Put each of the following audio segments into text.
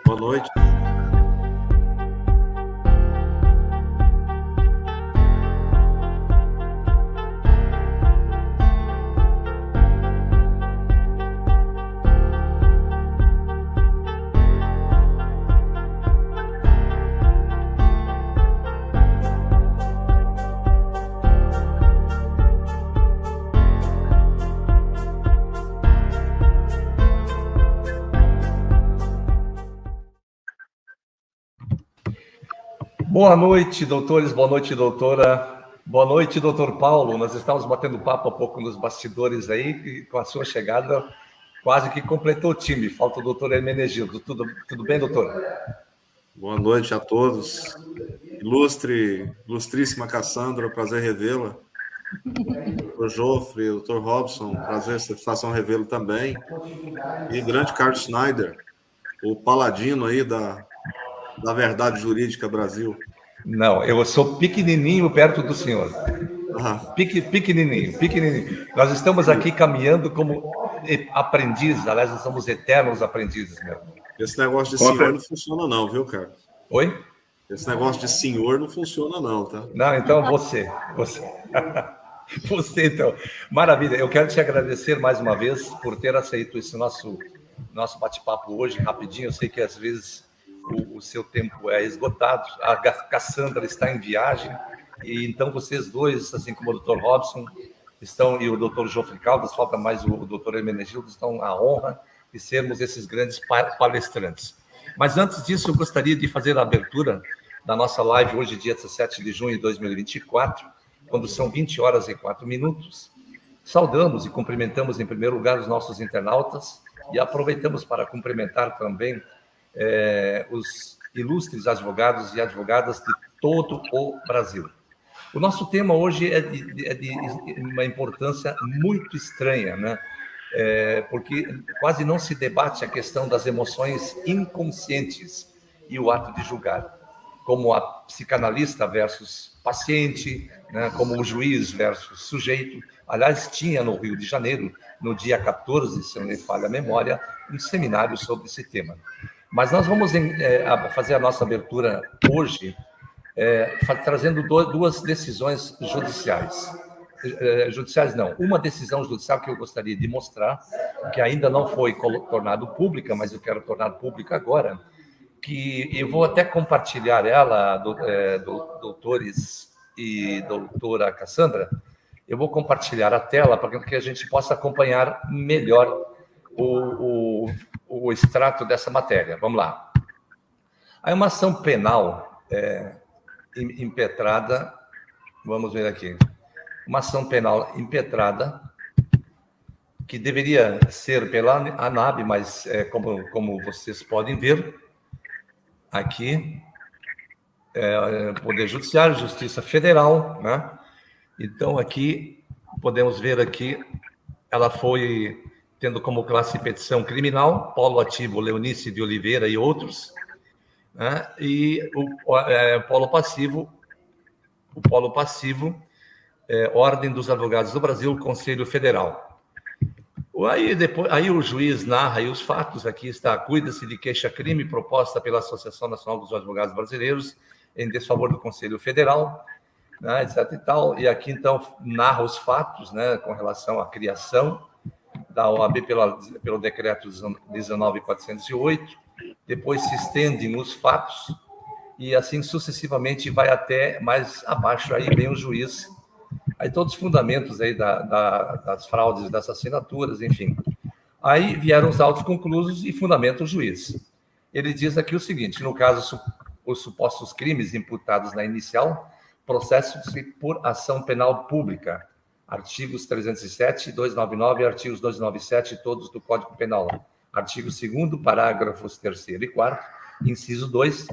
Boa noite. Boa noite, doutores, boa noite, doutora. Boa noite, doutor Paulo. Nós estávamos batendo papo há pouco nos bastidores aí, e com a sua chegada quase que completou o time. Falta o doutor Hermenegildo. Tudo bem, doutor? Boa noite a todos. Ilustríssima Cassandra, prazer revê-la. Doutor Joffre, doutor Robson, prazer, satisfação revê-lo também. E grande Carlos Schneider, o paladino aí da verdade jurídica Brasil. Não, eu sou pequenininho perto do senhor. Pequenininho. Nós estamos aqui caminhando como aprendizes, aliás, nós somos eternos aprendizes mesmo. Esse negócio de senhor não funciona não, viu, Carlos? Oi? Esse negócio de senhor não funciona não, tá? Não, então você. Você, então. Maravilha. Eu quero te agradecer mais uma vez por ter aceito esse nosso bate-papo hoje, rapidinho. Eu sei que às vezes o seu tempo é esgotado. A Cassandra está em viagem. E então vocês dois, assim como o Dr. Robson, e o Dr. Joffre Caldas, falta mais o Dr. Hermenegildo, estão à honra de sermos esses grandes palestrantes. Mas antes disso, eu gostaria de fazer a abertura da nossa live hoje, dia 17 de junho de 2024, quando são 20 horas e 4 minutos. Saudamos e cumprimentamos, em primeiro lugar, os nossos internautas e aproveitamos para cumprimentar também os ilustres advogados e advogadas de todo o Brasil. O nosso tema hoje é de uma importância muito estranha, né? Porque quase não se debate a questão das emoções inconscientes e o ato de julgar, como a psicanalista versus paciente, né? Como o juiz versus sujeito. Aliás, tinha no Rio de Janeiro, no dia 14, se não me falha a memória, um seminário sobre esse tema. Mas nós vamos fazer a nossa abertura hoje trazendo duas decisões judiciais. Judiciais não, uma decisão judicial que eu gostaria de mostrar, que ainda não foi tornado pública, mas eu quero tornar pública agora, que eu vou até compartilhar ela, doutores e doutora Cassandra, eu vou compartilhar a tela para que a gente possa acompanhar melhor o extrato dessa matéria. Vamos lá. Há uma ação penal impetrada, vamos ver aqui, uma ação penal impetrada que deveria ser pela ANAB, mas como vocês podem ver aqui, Poder Judiciário, Justiça Federal, né? Então aqui podemos ver aqui, ela foi tendo como classe petição criminal, polo ativo Leonice de Oliveira e outros, né? E o polo passivo, Ordem dos Advogados do Brasil, Conselho Federal. Aí o juiz narra aí os fatos, aqui está: cuida-se de queixa-crime proposta pela Associação Nacional dos Advogados Brasileiros em desfavor do Conselho Federal, né, etc. e tal. E aqui, então, narra os fatos, né, com relação à criação da OAB pelo decreto 19.408, depois se estende nos fatos, e assim sucessivamente vai até mais abaixo, aí vem o juiz, aí todos os fundamentos aí das fraudes, das assinaturas, enfim. Aí vieram os autos conclusos e fundamenta o juiz. Ele diz aqui o seguinte: no caso, os supostos crimes imputados na inicial processam-se por ação penal pública, artigos 307, 299 e artigos 297, todos do Código Penal. Artigo 2º, parágrafos 3º e 4º, inciso 2,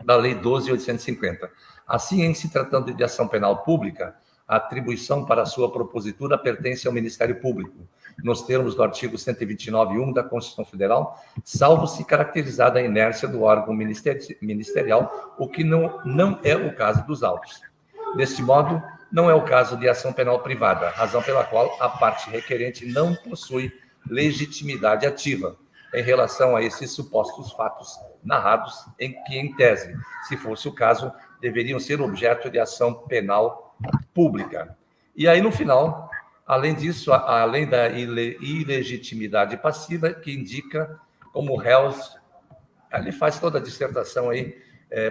da Lei 12.850. Assim, em se tratando de ação penal pública, a atribuição para sua propositura pertence ao Ministério Público, nos termos do artigo 129.1 da Constituição Federal, salvo se caracterizada a inércia do órgão ministerial, o que não é o caso dos autos. Deste modo, não é o caso de ação penal privada, razão pela qual a parte requerente não possui legitimidade ativa, em relação a esses supostos fatos narrados, em que, em tese, se fosse o caso, deveriam ser objeto de ação penal pública. E aí, no final, além disso, além da ilegitimidade passiva, que indica como réus, ele faz toda a dissertação aí,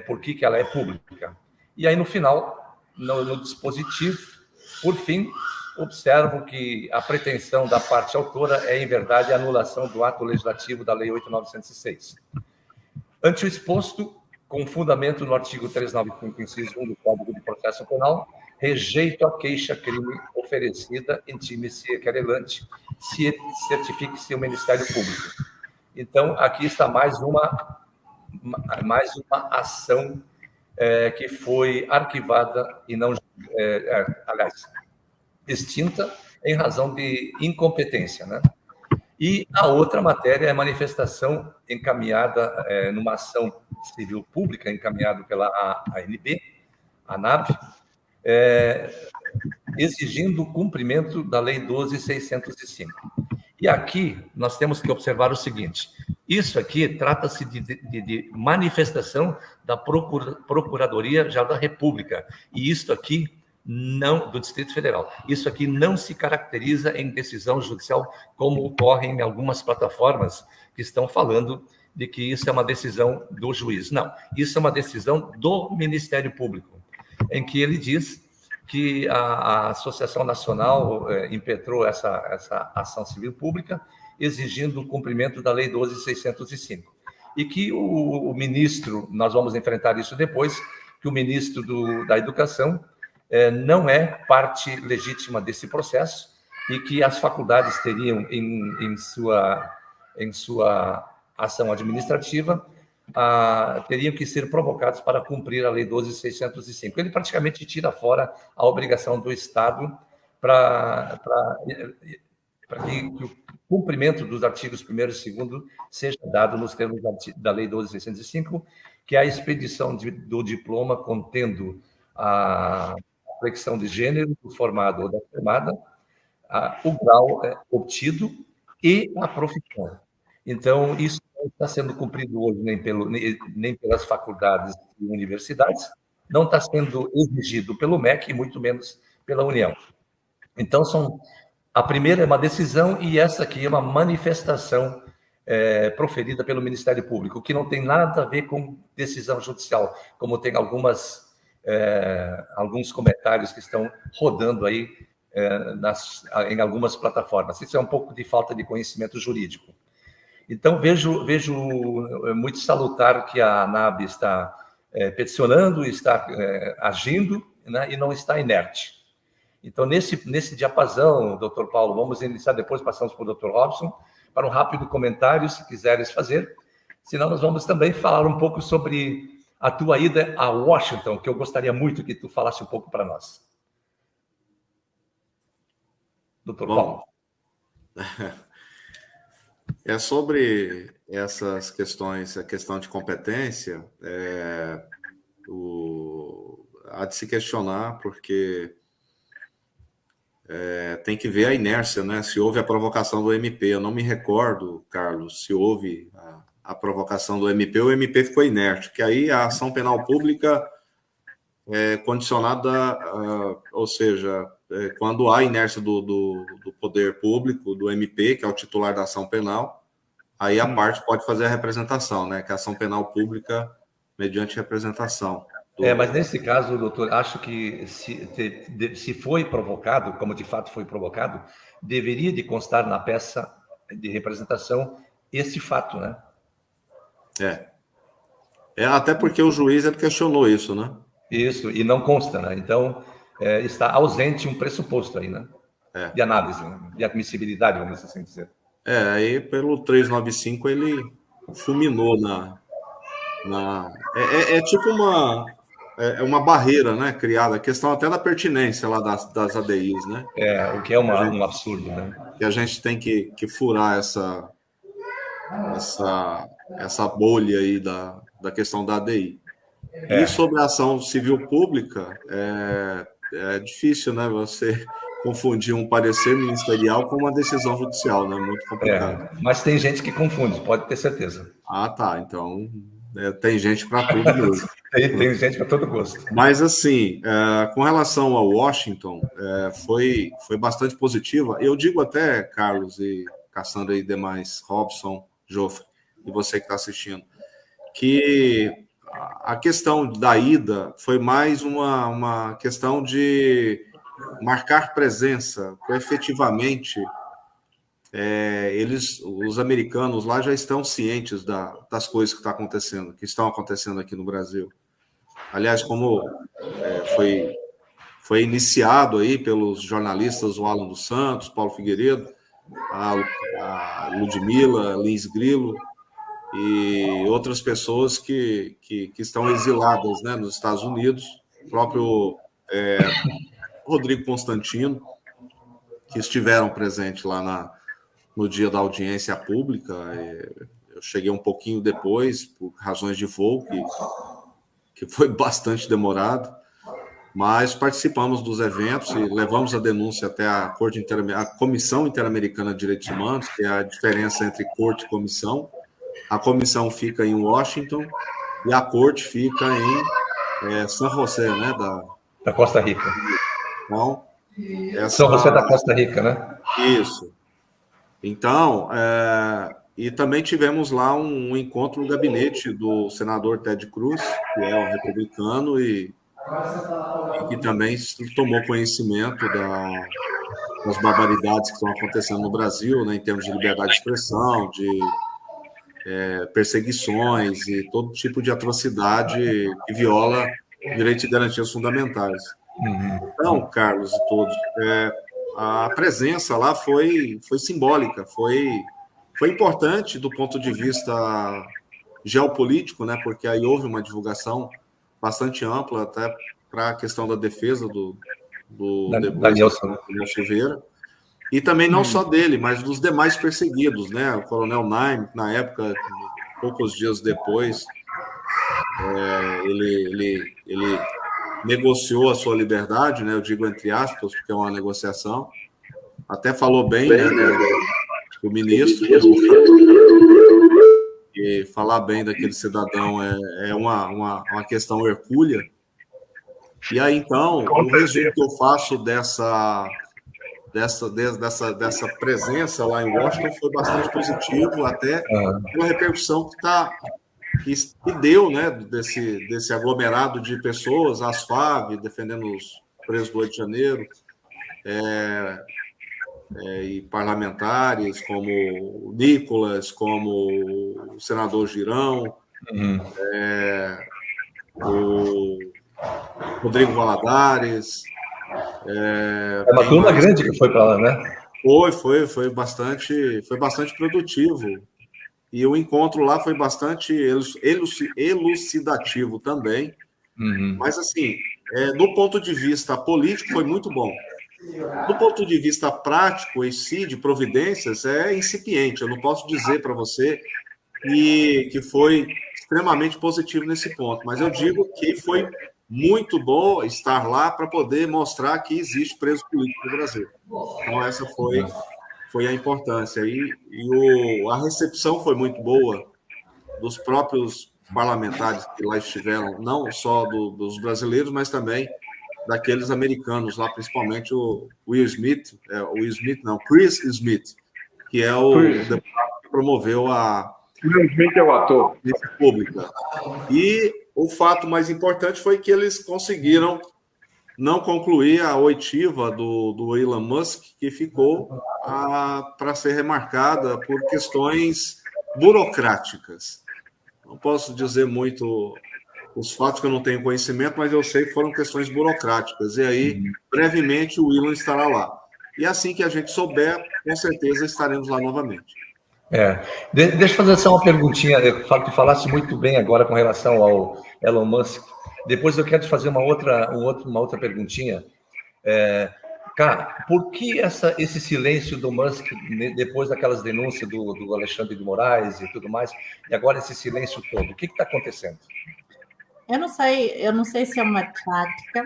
por que ela é pública. E aí, no final, no dispositivo, por fim, observo que a pretensão da parte autora é, em verdade, a anulação do ato legislativo da Lei 8.906. Ante o exposto, com fundamento no artigo 395, inciso 1 do Código de Processo Penal, rejeito a queixa-crime oferecida, intime-se querelante, se certifique-se o Ministério Público. Então, aqui está mais uma ação que foi arquivada e não, aliás, extinta em razão de incompetência, né? E a outra matéria é manifestação encaminhada numa ação civil pública, encaminhada pela ANB, ANAB, exigindo o cumprimento da Lei 12.605. E aqui nós temos que observar o seguinte: isso aqui trata-se de manifestação da Procuradoria-Geral da República, e isso aqui não, do Distrito Federal. Isso aqui não se caracteriza em decisão judicial, como ocorre em algumas plataformas que estão falando de que isso é uma decisão do juiz. Não, isso é uma decisão do Ministério Público, em que ele diz que a Associação Nacional impetrou essa ação civil pública, exigindo o cumprimento da Lei 12.605. E que o ministro, nós vamos enfrentar isso depois, que o ministro da Educação não é parte legítima desse processo e que as faculdades teriam em sua ação administrativa teriam que ser provocados para cumprir a Lei 12.605. Ele praticamente tira fora a obrigação do Estado para que o cumprimento dos artigos 1º e 2º seja dado nos termos da Lei 12.605, que é a expedição do diploma contendo a flexão de gênero do formado ou da formada, o grau obtido e a profissão. Então, isso não está sendo cumprido hoje nem pelas faculdades e universidades, não está sendo exigido pelo MEC e muito menos pela União. Então, a primeira é uma decisão e essa aqui é uma manifestação proferida pelo Ministério Público, que não tem nada a ver com decisão judicial, como tem alguns comentários que estão rodando aí em algumas plataformas. Isso é um pouco de falta de conhecimento jurídico. Então, vejo muito salutar que a ANAB está peticionando, está agindo, né, e não está inerte. Então, nesse diapasão, doutor Paulo, vamos iniciar, depois passamos para o doutor Robson, para um rápido comentário, se quiseres fazer. Senão, nós vamos também falar um pouco sobre a tua ida a Washington, que eu gostaria muito que tu falasse um pouco para nós. Doutor Paulo. Sobre essas questões, a questão de competência, há de se questionar, porque tem que ver a inércia, né? Se houve a provocação do MP. Eu não me recordo, Carlos, se houve a provocação do MP, o MP ficou inerte, porque aí a ação penal pública é condicionada, ou seja, quando há inércia do poder público, do MP, que é o titular da ação penal, aí a parte pode fazer a representação, né? Que é a ação penal pública mediante representação. Mas nesse caso, doutor, acho que se foi provocado, como de fato foi provocado, deveria de constar na peça de representação esse fato, né? Até porque o juiz questionou isso, né? Isso, e não consta, né? Então, está ausente um pressuposto aí, né? De análise, né? De admissibilidade, vamos assim dizer. Aí pelo 395 ele fulminou é tipo uma barreira, né, criada, a questão até da pertinência lá das ADIs, né? O que é um absurdo, né? Que a gente tem que furar essa bolha aí da questão da ADI. E sobre a ação civil pública, é difícil, né, você confundir um parecer ministerial com uma decisão judicial, né? Muito complicado. Mas tem gente que confunde, pode ter certeza. Ah, tá. Então, tem gente para tudo mesmo. Tem gente para todo gosto. Mas, assim, com relação ao Washington, foi bastante positiva. Eu digo até, Carlos e Cassandra e demais, Robson, Joffre, e você que está assistindo, que a questão da ida foi mais uma questão de marcar presença, efetivamente os americanos lá já estão cientes das coisas que estão acontecendo aqui no Brasil. Aliás, como foi iniciado aí pelos jornalistas o Alan dos Santos, Paulo Figueiredo, a Ludmila Lins Grilo e outras pessoas que estão exiladas, né, nos Estados Unidos, o próprio Rodrigo Constantino, que estiveram presentes lá no dia da audiência pública. Eu cheguei um pouquinho depois, por razões de voo, que foi bastante demorado, mas participamos dos eventos e levamos a denúncia até a Comissão Interamericana de Direitos Humanos, que é a diferença entre corte e comissão. A comissão fica em Washington e a corte fica em São José, né, da Costa Rica. Então, São José da Costa Rica, né? Isso. Então, e também tivemos lá um encontro no gabinete do senador Ted Cruz, que é um republicano e que também tomou conhecimento das barbaridades que estão acontecendo no Brasil, né, em termos de liberdade de expressão, de perseguições e todo tipo de atrocidade que viola direitos e garantias fundamentais. Então, Carlos e todos, a presença lá foi simbólica, foi importante do ponto de vista geopolítico, né, porque aí houve uma divulgação bastante ampla até para a questão da defesa do Daniel Silveira, e também não só dele, mas dos demais perseguidos, né, o Coronel Naim, na época, poucos dias depois, ele negociou a sua liberdade, né, eu digo entre aspas, porque é uma negociação, até falou bem, né, do ministro, e falar bem daquele cidadão é uma questão hercúlea. E aí, então, o resumo que eu faço dessa presença lá em Washington foi bastante positivo, até pela repercussão que deu, né, desse aglomerado de pessoas, as FAV, defendendo os presos do 8 de janeiro, e parlamentares como o Nicolas, como o senador Girão, o Rodrigo Valadares. Uma turma grande que foi para lá, né? Foi bastante produtivo. E o encontro lá foi bastante elucidativo também. Mas, assim, do ponto de vista político, foi muito bom. Do ponto de vista prático em si, de providências, é incipiente. Eu não posso dizer para você que foi extremamente positivo nesse ponto, mas eu digo que foi muito bom estar lá para poder mostrar que existe preso político no Brasil. Então, essa foi a importância. E a recepção foi muito boa dos próprios parlamentares que lá estiveram, não só dos brasileiros, mas também daqueles americanos lá, principalmente o Chris Smith, que é o deputado que promoveu a Will Smith é o ator. Pública. E o fato mais importante foi que eles conseguiram não concluir a oitiva do Elon Musk, que ficou para ser remarcada por questões burocráticas. Não posso dizer muito os fatos que eu não tenho conhecimento, mas eu sei que foram questões burocráticas. E aí, brevemente, o Elon estará lá. E assim que a gente souber, com certeza estaremos lá novamente. Deixa eu fazer só uma perguntinha. Tu falaste muito bem agora com relação ao Elon Musk. Depois eu quero te fazer uma outra perguntinha. Cara, por que esse silêncio do Musk depois daquelas denúncias do Alexandre de Moraes e tudo mais, e agora esse silêncio todo? O que está acontecendo? Eu não sei se é uma tática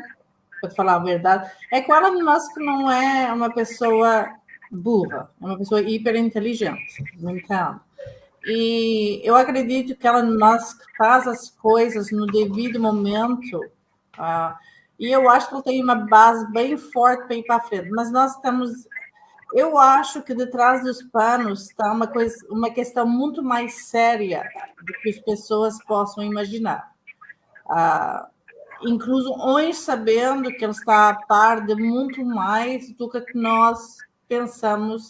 para falar a verdade, é que o Elon Musk não é uma pessoa burra, é uma pessoa hiperinteligente, entende? E eu acredito que Elon Musk faz as coisas no devido momento, e eu acho que ele tem uma base bem forte para ir para frente, mas nós estamos... Eu acho que detrás dos panos está uma questão muito mais séria do que as pessoas possam imaginar. Incluso hoje sabendo que ele está a par de muito mais do que nós pensamos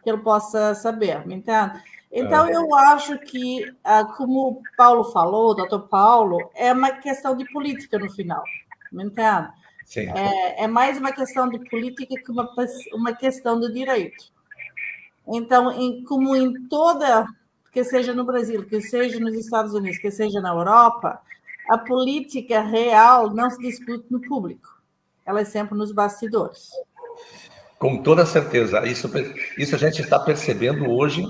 que ele possa saber, me entende? Então, eu acho que, como o Paulo falou, o doutor Paulo, é uma questão de política no final, me entende? Sim. É mais uma questão de política que uma questão de direito. Então, como em toda, que seja no Brasil, que seja nos Estados Unidos, que seja na Europa, a política real não se discute no público, ela é sempre nos bastidores. Com toda certeza. Isso a gente está percebendo hoje,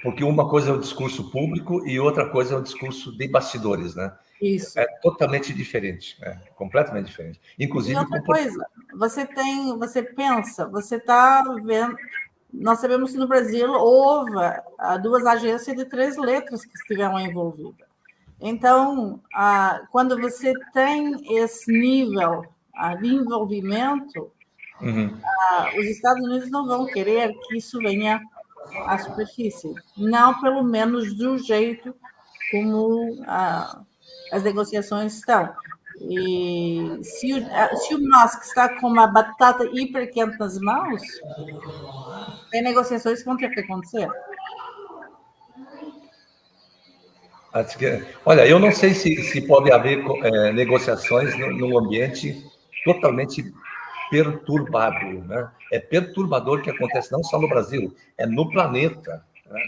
porque uma coisa é o discurso público e outra coisa é o discurso de bastidores, né? Isso. É totalmente diferente, completamente diferente. Inclusive. E outra coisa, você pensa, você está vendo. Nós sabemos que no Brasil houve 2 agências de 3 letras que estiveram envolvidas. Então, quando você tem esse nível de envolvimento, os Estados Unidos não vão querer que isso venha à superfície, não pelo menos do jeito como as negociações estão. E se o Musk está com uma batata hiper quente nas mãos, tem negociações que vão ter que acontecer. Olha, eu não sei se pode haver negociações num ambiente totalmente perturbado, né? É perturbador que acontece não só no Brasil, é no planeta, né?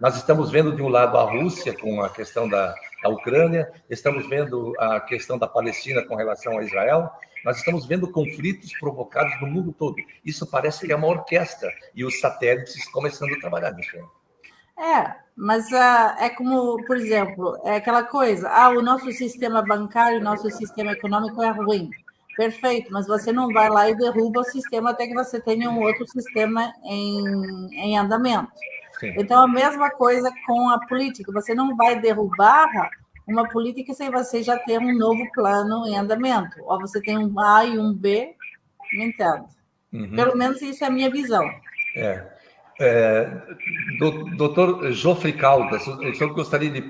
Nós estamos vendo de um lado a Rússia com a questão da Ucrânia, estamos vendo a questão da Palestina com relação a Israel, nós estamos vendo conflitos provocados no mundo todo. Isso parece que é uma orquestra e os satélites começando a trabalhar nisso. Mas é como, por exemplo, é aquela coisa, o nosso sistema bancário, o nosso sistema econômico é ruim. Perfeito, mas você não vai lá e derruba o sistema até que você tenha um outro sistema em andamento. Sim. Então, a mesma coisa com a política. Você não vai derrubar uma política sem você já ter um novo plano em andamento. Ou você tem um A e um B, me entende? Pelo menos isso é a minha visão. Doutor Jofre Caldas, o senhor gostaria de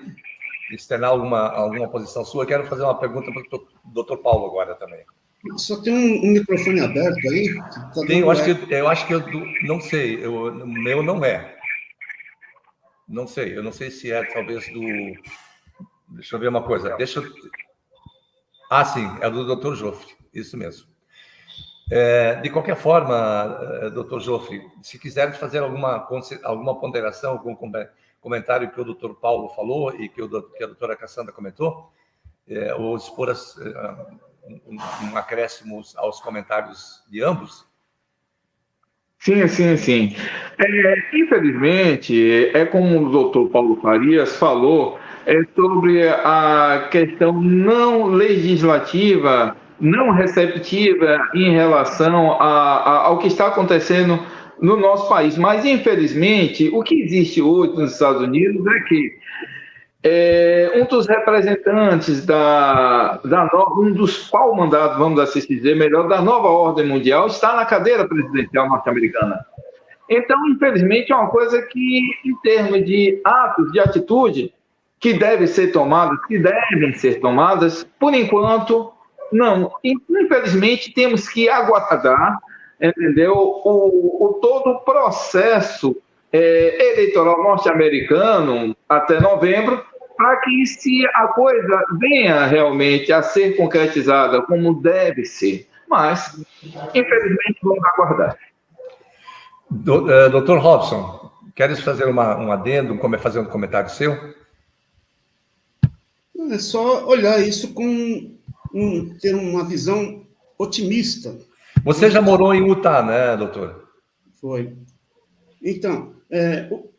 externar alguma posição sua? Eu quero fazer uma pergunta para o doutor Paulo agora também. Só tem um microfone aberto aí? Tem, eu acho que eu não sei, o meu não é. Não sei, eu não sei se é talvez do... Deixa eu ver uma coisa. Sim, é do doutor Jofre, isso mesmo. De qualquer forma, doutor Jofre, se quiser fazer alguma ponderação, algum comentário que o doutor Paulo falou e que a doutora Cassandra comentou, ou expor um acréscimo aos comentários de ambos? Sim. Infelizmente, como o doutor Paulo Farias falou, sobre a questão não legislativa, não receptiva em relação ao que está acontecendo no nosso país. Mas, infelizmente, o que existe hoje nos Estados Unidos é que um dos representantes um dos pau-mandados, vamos assim dizer, melhor, da nova ordem mundial, está na cadeira presidencial norte-americana. Então, infelizmente, é uma coisa que, em termos de atos, de atitude, que devem ser tomadas, por enquanto, não. Infelizmente, temos que aguardar, entendeu, todo o processo eleitoral norte-americano até novembro, para que se a coisa venha realmente a ser concretizada como deve ser. Mas, infelizmente, vamos aguardar. Doutor Robson, queres fazer um adendo, fazer um comentário seu? É só olhar isso ter uma visão otimista. Você já morou em Utah, né, doutor? Foi. Então,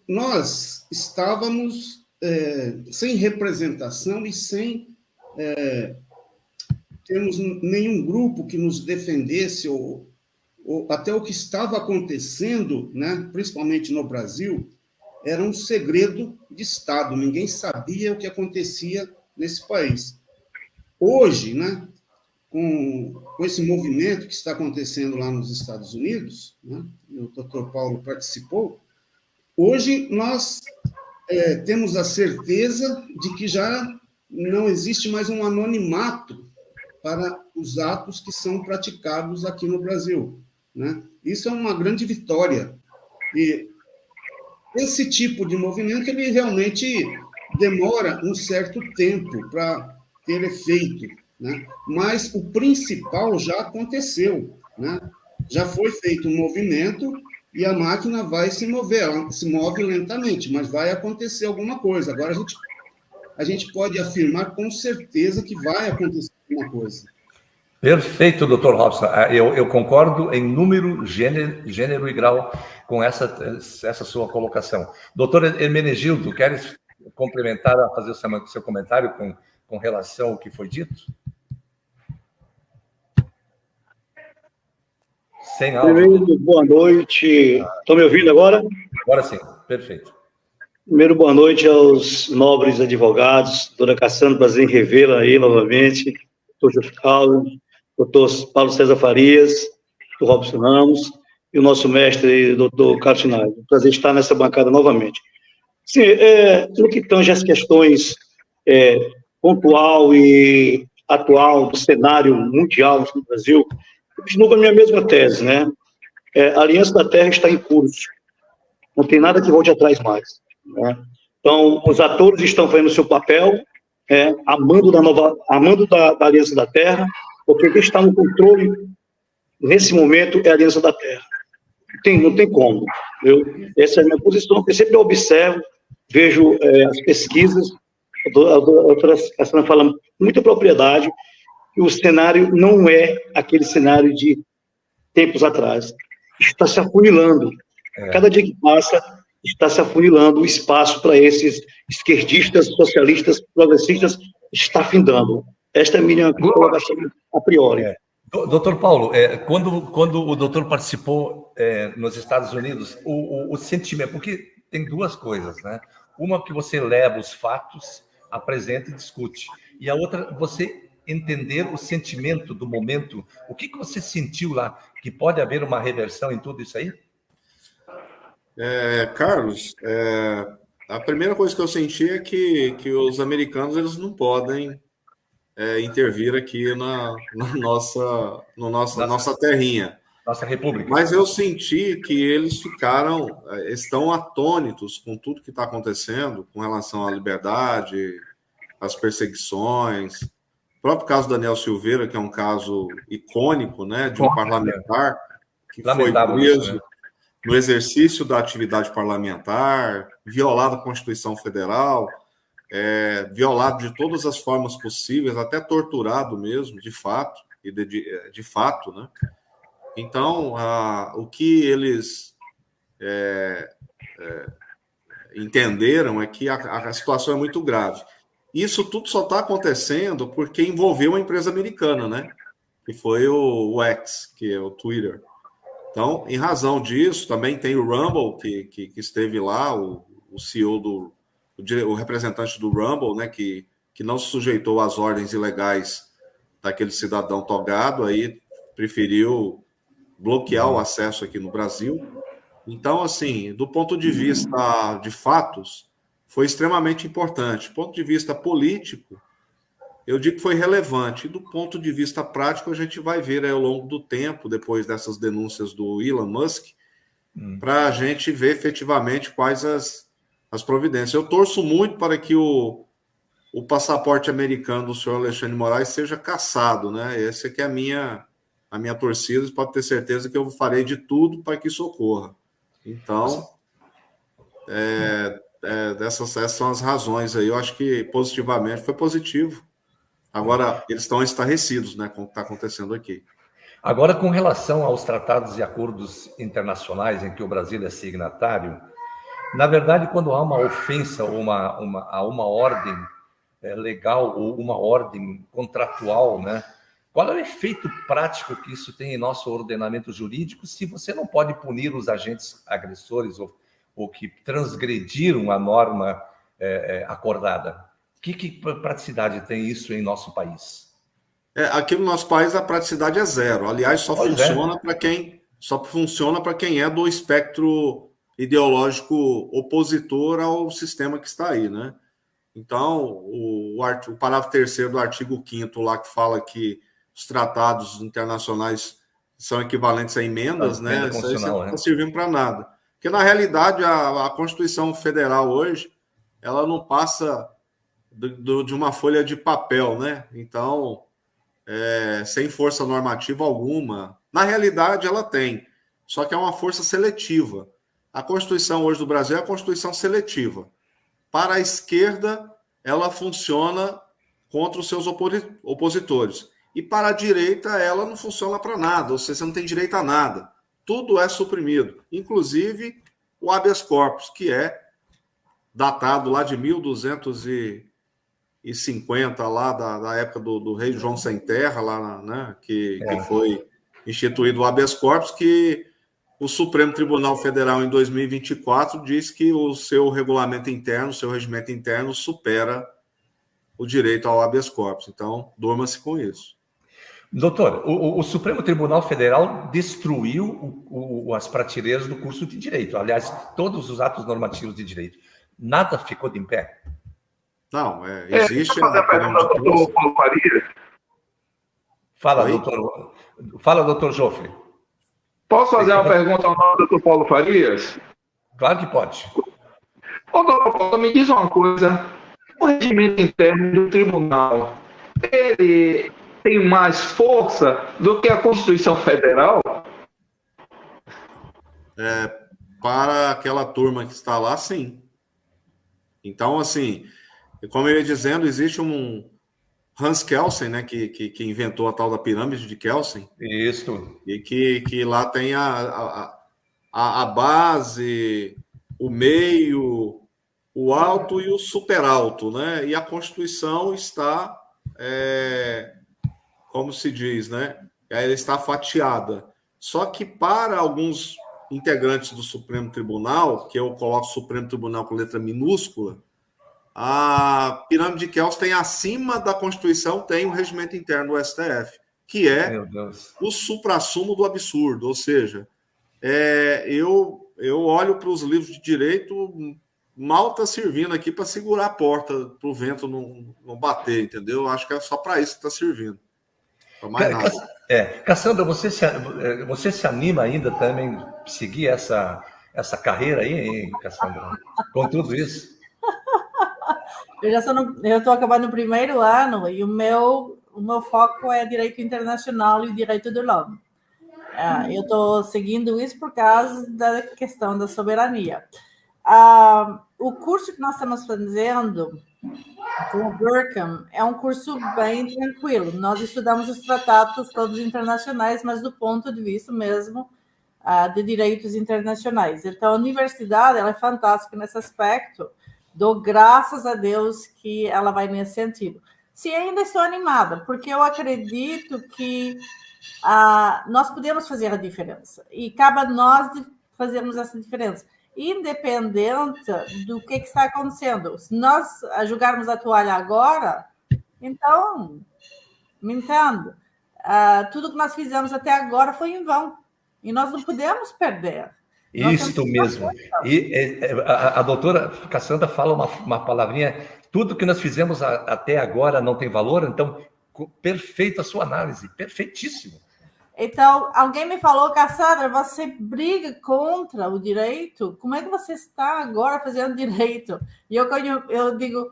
nós estávamos sem representação e sem temos nenhum grupo que nos defendesse, ou até o que estava acontecendo, né, principalmente no Brasil, era um segredo de Estado, ninguém sabia o que acontecia nesse país. Hoje, né, com esse movimento que está acontecendo lá nos Estados Unidos, né, o Dr. Paulo participou, hoje nós temos a certeza de que já não existe mais um anonimato para os atos que são praticados aqui no Brasil, né? Isso é uma grande vitória. E esse tipo de movimento, ele realmente demora um certo tempo para ter efeito, né? Mas o principal já aconteceu, né? Já foi feito um movimento e a máquina vai se mover, ela se move lentamente, mas vai acontecer alguma coisa. Agora a gente pode afirmar com certeza que vai acontecer alguma coisa. Perfeito, Dr. Robson. Eu concordo em número, gênero e grau com essa sua colocação. Doutor Hermenegildo, queres complementar, a fazer o seu comentário com relação ao que foi dito? Sem áudio. Primeiro, boa noite. Estão me ouvindo agora? Agora sim, perfeito. Primeiro, boa noite aos nobres advogados, doutora Cassandra Brasil Revela aí novamente, doutor José Carlos, doutor Paulo César Farias, doutor Robson Ramos e o nosso mestre, doutor Carlos Schneider. Prazer estar nessa bancada novamente. Sim, no que tange as questões pontual e atual do cenário mundial no Brasil, eu continuo com a minha mesma tese, né? A Aliança da Terra está em curso. Não tem nada que volte atrás mais, né? Então, os atores estão fazendo o seu papel, amando da Aliança da Terra, porque quem está no controle, nesse momento, é a Aliança da Terra. Não tem como. Essa é a minha posição, porque sempre eu observo, vejo as pesquisas, a doutora Cassandra fala com muita propriedade, que o cenário não é aquele cenário de tempos atrás. Está se afunilando. Cada dia que passa, está se afunilando o espaço para esses esquerdistas, socialistas, progressistas, está findando. Esta é a minha colocação a priori. Doutor Paulo, quando o doutor participou nos Estados Unidos, o sentimento, porque tem duas coisas, né? Uma que você leva os fatos, apresenta e discute, e a outra, você entender o sentimento do momento. O que você sentiu lá? Que pode haver uma reversão em tudo isso aí? Carlos, a primeira coisa que eu senti é que os americanos eles não podem intervir aqui na nossa terrinha. Nossa república. Mas eu senti que eles estão atônitos com tudo que está acontecendo com relação à liberdade, às perseguições. O próprio caso Daniel Silveira, que é um caso icônico, né, de um parlamentar que foi preso no exercício da atividade parlamentar, violado a Constituição Federal, violado de todas as formas possíveis, até torturado mesmo, de fato, de fato, né? Então, o que eles entenderam é que a situação é muito grave. Isso tudo só está acontecendo porque envolveu uma empresa americana, né? Que foi o X, que é o Twitter. Então, em razão disso, também tem o Rumble, que esteve lá, o CEO o representante do Rumble, né? Que não se sujeitou às ordens ilegais daquele cidadão togado, aí preferiu bloquear o acesso aqui no Brasil. Então, assim, do ponto de vista de fatos, foi extremamente importante. Do ponto de vista político, eu digo que foi relevante. E do ponto de vista prático, a gente vai ver ao longo do tempo, depois dessas denúncias do Elon Musk, para a gente ver efetivamente quais as providências. Eu torço muito para que o passaporte americano do senhor Alexandre de Moraes seja cassado, né? Essa que é a minha torcida. Pode ter certeza que eu farei de tudo para que isso ocorra. Então, essas são as razões aí. Eu acho que positivamente foi positivo. Agora, eles estão estarrecidos, né, com o que está acontecendo aqui. Agora, com relação aos tratados e acordos internacionais em que o Brasil é signatário, na verdade, quando há uma ofensa a uma ordem legal ou uma ordem contratual, né, Qual é o efeito prático que isso tem em nosso ordenamento jurídico se você não pode punir os agentes agressores ou que transgrediram a norma acordada? Que praticidade tem isso em nosso país? Aqui no nosso país a praticidade é zero. Aliás, só funciona para quem é do espectro ideológico opositor ao sistema que está aí, né? Então, o parágrafo 3º do artigo 5º lá que fala que os tratados internacionais são equivalentes a emendas, né? Isso aí não está servindo para nada. Porque, na realidade, a Constituição Federal hoje, ela não passa de uma folha de papel, né? Então, sem força normativa alguma. Na realidade, ela tem, só que é uma força seletiva. A Constituição hoje do Brasil é a Constituição seletiva. Para a esquerda, ela funciona contra os seus opositores. E para a direita, ela não funciona para nada, ou seja, você não tem direito a nada. Tudo é suprimido, inclusive o habeas corpus, que é datado lá de 1250, lá da época do rei João Sem Terra, lá, né, que foi instituído o habeas corpus, que o Supremo Tribunal Federal, em 2024, diz que o seu regulamento interno, o seu regimento interno, supera o direito ao habeas corpus. Então, durma-se com isso. Doutor, o Supremo Tribunal Federal destruiu as prateleiras do curso de Direito. Aliás, todos os atos normativos de Direito. Nada ficou de pé? Não, existe... Deixa eu fazer a pergunta ao doutor Paulo Farias. Fala, doutor Joffre. Posso fazer uma pergunta ao doutor Paulo Farias? Claro que pode. Ô, doutor Paulo, me diz uma coisa. O regimento interno do tribunal, ele tem mais força do que a Constituição Federal? Para aquela turma que está lá, sim. Então, assim, como eu ia dizendo, existe um Hans Kelsen, né, que inventou a tal da pirâmide de Kelsen. Isso. E que lá tem a base, o meio, o alto e o superalto, né? E a Constituição está, como se diz, né? Ela está fatiada. Só que para alguns integrantes do Supremo Tribunal, que eu coloco o Supremo Tribunal com letra minúscula, a pirâmide de Kelsen tem acima da Constituição, tem o regimento interno do STF, que é o suprassumo do absurdo. Ou seja, eu olho para os livros de direito, mal está servindo aqui para segurar a porta, para o vento não bater, entendeu? Acho que é só para isso que está servindo. Para mais nada. Cassandra, você se anima ainda também a seguir essa carreira aí, hein, Cassandra? Com tudo isso? Eu estou acabando o primeiro ano e o meu foco é direito internacional e direito do homem. Eu estou seguindo isso por causa da questão da soberania. O curso que nós estamos fazendo com o Durkheim é um curso bem tranquilo. Nós estudamos os tratados todos internacionais, mas do ponto de vista mesmo de direitos internacionais. Então, a universidade ela é fantástica nesse aspecto. Dou graças a Deus que ela vai nesse sentido. Se ainda estou animada, porque eu acredito que nós podemos fazer a diferença. E cabe a nós de fazermos essa diferença, independente do que está acontecendo. Se nós jogarmos a toalha agora, então, me entendo. Tudo que nós fizemos até agora foi em vão. E nós não podemos perder. Isso mesmo. E a doutora Cassandra fala uma palavrinha, tudo que nós fizemos até agora não tem valor, então, perfeita a sua análise, perfeitíssimo. Então, alguém me falou, Cassandra, você briga contra o direito? Como é que você está agora fazendo direito? E eu digo,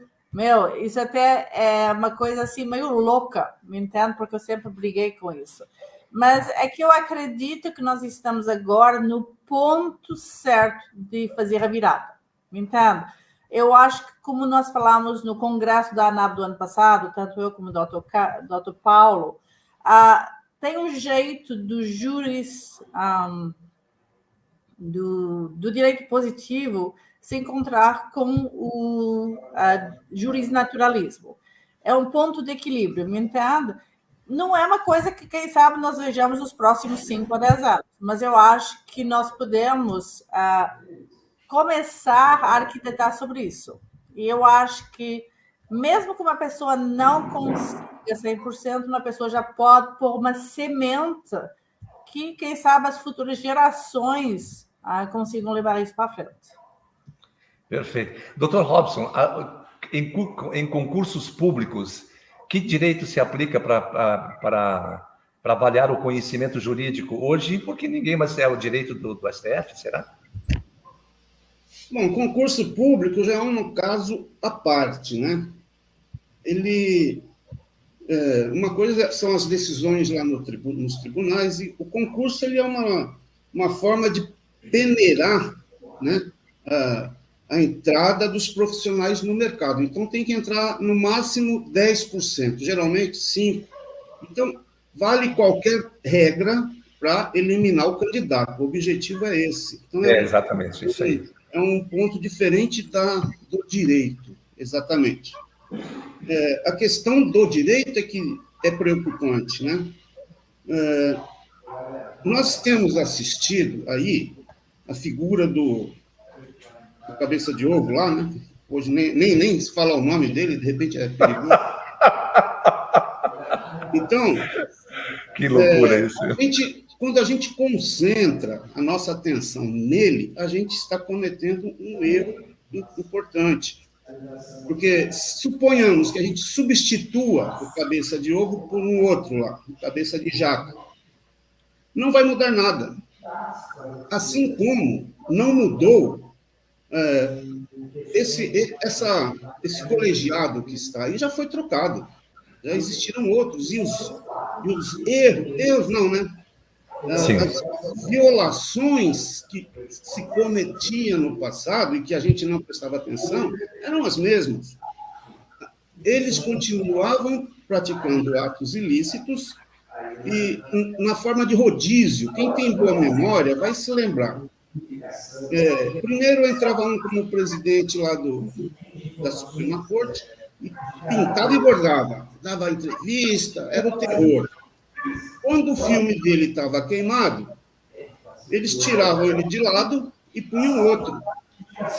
isso até é uma coisa assim meio louca, me entende? Porque eu sempre briguei com isso. Mas é que eu acredito que nós estamos agora no ponto certo de fazer a virada, me entende? Eu acho que, como nós falamos no congresso da ANAB do ano passado, tanto eu como o Dr. Paulo, tem um jeito do do direito positivo se encontrar com o jurisnaturalismo. É um ponto de equilíbrio, me entende? não é uma coisa que, quem sabe, nós vejamos nos próximos 5 a 10 anos, mas eu acho que nós podemos começar a arquitetar sobre isso. E eu acho que, mesmo que uma pessoa não consiga 100%, uma pessoa já pode pôr uma semente que, quem sabe, as futuras gerações consigam levar isso para frente. Perfeito. Dr. Robson, em concursos públicos, que direito se aplica para avaliar o conhecimento jurídico hoje? Porque ninguém mais é o direito do STF, será? Bom, concurso público já é um caso à parte, né? Uma coisa são as decisões lá nos tribunais, e o concurso ele é uma forma de peneirar, né, a entrada dos profissionais no mercado. Então, tem que entrar no máximo 10%, geralmente 5%. Então, vale qualquer regra para eliminar o candidato. O objetivo é esse. Então, exatamente isso aí. É um ponto diferente do direito, exatamente. A questão do direito é que é preocupante, né? Nós temos assistido aí a figura do cabeça de ovo lá, né? Hoje nem se fala o nome dele, de repente é perigoso. Então, que loucura isso. Quando a gente concentra a nossa atenção nele, a gente está cometendo um erro importante. Porque suponhamos que a gente substitua o cabeça de ovo por um outro lá, o cabeça de jaca. Não vai mudar nada. Assim como não mudou esse colegiado que está aí, já foi trocado. Já existiram outros. E os erros não, né? As violações que se cometiam no passado e que a gente não prestava atenção eram as mesmas. Eles continuavam praticando atos ilícitos e na forma de rodízio. Quem tem boa memória vai se lembrar. Primeiro entrava um como presidente lá da Suprema Corte e pintava e bordava, dava entrevista, era o terror. Quando o filme dele estava queimado, eles tiravam ele de lado e punham outro.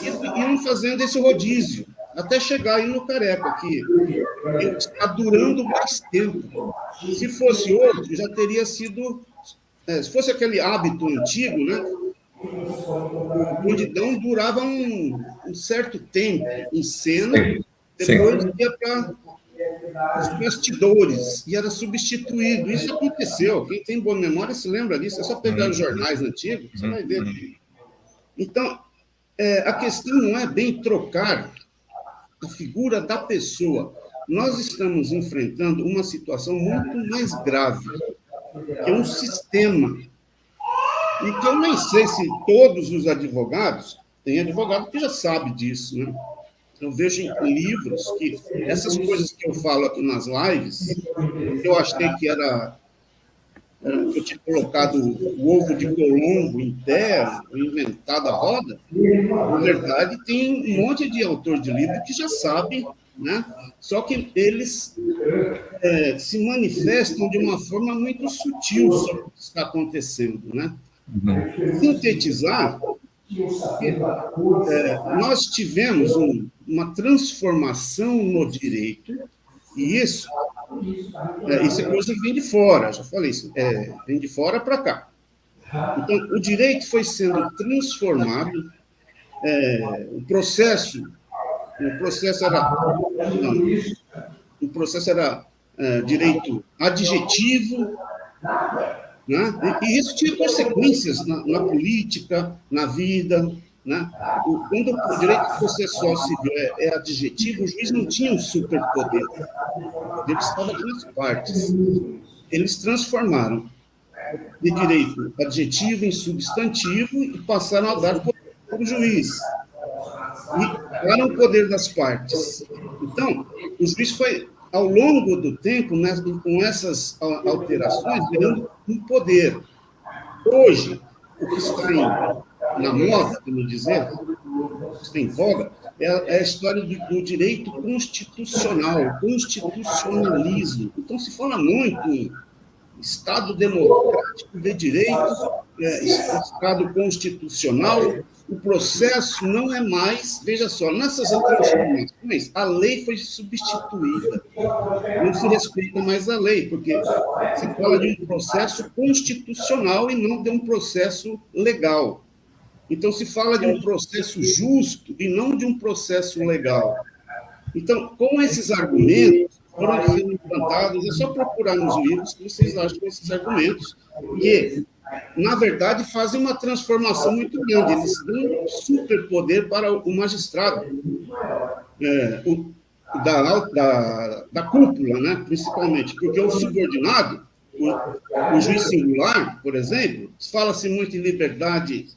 E iam fazendo esse rodízio, até chegar aí no Careca, que está durando mais tempo. Se fosse outro, já teria sido... se fosse aquele hábito antigo, né? O bandidão durava um certo tempo em cena, depois ia para os bastidores, e era substituído. Isso aconteceu. Quem tem boa memória se lembra disso. É só pegar os jornais antigos, você vai ver. Então, a questão não é bem trocar a figura da pessoa. Nós estamos enfrentando uma situação muito mais grave, que é um sistema. E que eu nem sei se todos os advogados, tem advogado que já sabe disso, né? Eu vejo em livros que essas coisas que eu falo aqui nas lives, eu achei que eu tinha colocado o ovo de Colombo em pé, inventado a roda. Na verdade, tem um monte de autor de livro que já sabe, né? Só que eles se manifestam de uma forma muito sutil sobre o que está acontecendo, né? Sintetizar, nós tivemos uma transformação no direito, e isso é coisa que vem de fora, já falei isso, vem de fora para cá. Então, o direito foi sendo transformado, o processo era direito adjetivo, né? E isso tinha consequências na política, na vida, né? Quando o direito processual civil é adjetivo, o juiz não tinha um superpoder. O poder estava aqui nas partes. Eles transformaram de direito adjetivo em substantivo e passaram a dar poder para o juiz. E era o poder das partes. Então, o juiz foi, ao longo do tempo, né, com essas alterações, ganhando um poder. Hoje, o que está na moda, como dizer, está em voga, é a história do direito constitucional, constitucionalismo. Então, se fala muito em Estado democrático de direito, Estado constitucional. O processo não é mais, veja só, nessas transformações, a lei foi substituída. Não se respeita mais a lei, porque se fala de um processo constitucional e não de um processo legal. Então, se fala de um processo justo e não de um processo legal. Então, com esses argumentos foram sendo implantados, é só procurar nos livros que vocês acham esses argumentos, que, na verdade, fazem uma transformação muito grande. Eles dão um superpoder para o magistrado, da cúpula, né, principalmente, porque o subordinado, o juiz singular, por exemplo, fala-se muito em liberdade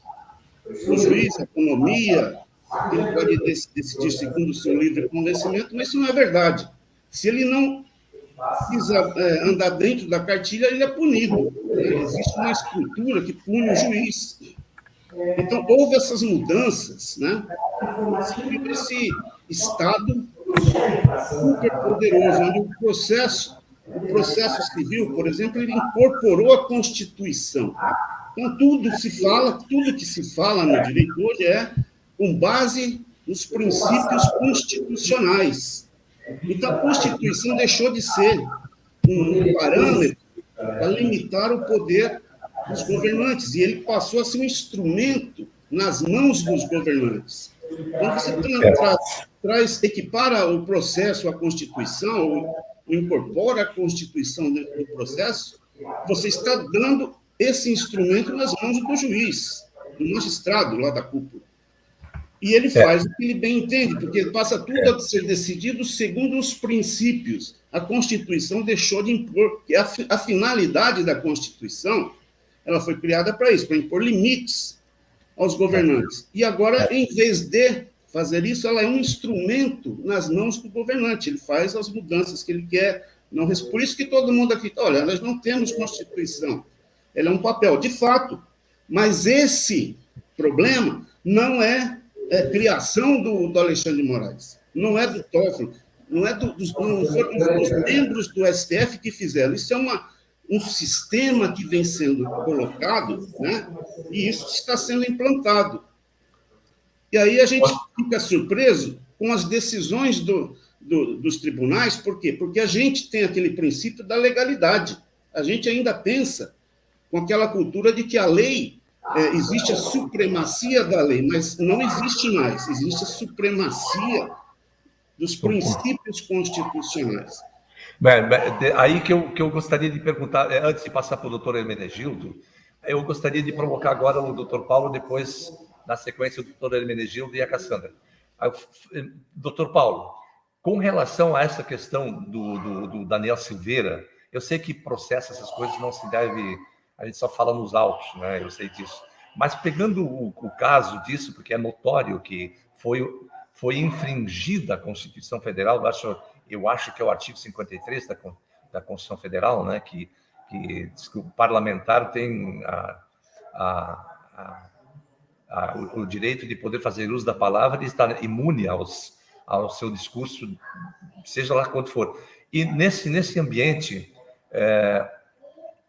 do juiz, autonomia, ele pode decidir segundo o seu livre convencimento, mas isso não é verdade. Se ele não precisa andar dentro da cartilha, ele é punido. Existe uma estrutura que pune o juiz. Então, houve essas mudanças, né? Esse Estado super poderoso, onde o processo civil, por exemplo, ele incorporou a Constituição. Então, tudo que se fala no direito hoje é com base nos princípios constitucionais. Então, a Constituição deixou de ser um parâmetro para limitar o poder dos governantes, e ele passou a ser um instrumento nas mãos dos governantes. Quando você equipara o processo à Constituição, ou incorpora a Constituição dentro do processo, você está dando esse instrumento nas mãos do juiz, do magistrado lá da cúpula. E ele faz o que ele bem entende, porque passa tudo a ser decidido segundo os princípios. A Constituição deixou de impor, que a finalidade da Constituição, ela foi criada para isso, para impor limites aos governantes. E agora, em vez de fazer isso, ela é um instrumento nas mãos do governante. Ele faz as mudanças que ele quer. Por isso que todo mundo aqui, olha, nós não temos Constituição. Ela é um papel, de fato. Mas esse problema não é criação do Alexandre de Moraes, não é do Toffoli, não foram os membros do STF que fizeram. Isso é um sistema que vem sendo colocado, né? E isso está sendo implantado. E aí a gente fica surpreso com as decisões dos tribunais. Por quê? Porque a gente tem aquele princípio da legalidade. A gente ainda pensa com aquela cultura de que a lei, existe a supremacia da lei, mas não existe mais. Existe a supremacia dos princípios constitucionais. Aí que eu gostaria de perguntar, antes de passar para o doutor Hermenegildo, eu gostaria de provocar agora o doutor Paulo, depois, na sequência, o doutor Hermenegildo e a Cassandra. Doutor Paulo, com relação a essa questão do Daniel Silveira, eu sei que processo, essas coisas não se deve... A gente só fala nos autos, né? Eu sei disso. Mas pegando o caso disso, porque é notório que foi infringida a Constituição Federal, eu acho que é o artigo 53 da Constituição Federal, né? Que diz que o parlamentar tem o direito de poder fazer uso da palavra e estar imune ao seu discurso, seja lá quanto for. E nesse ambiente...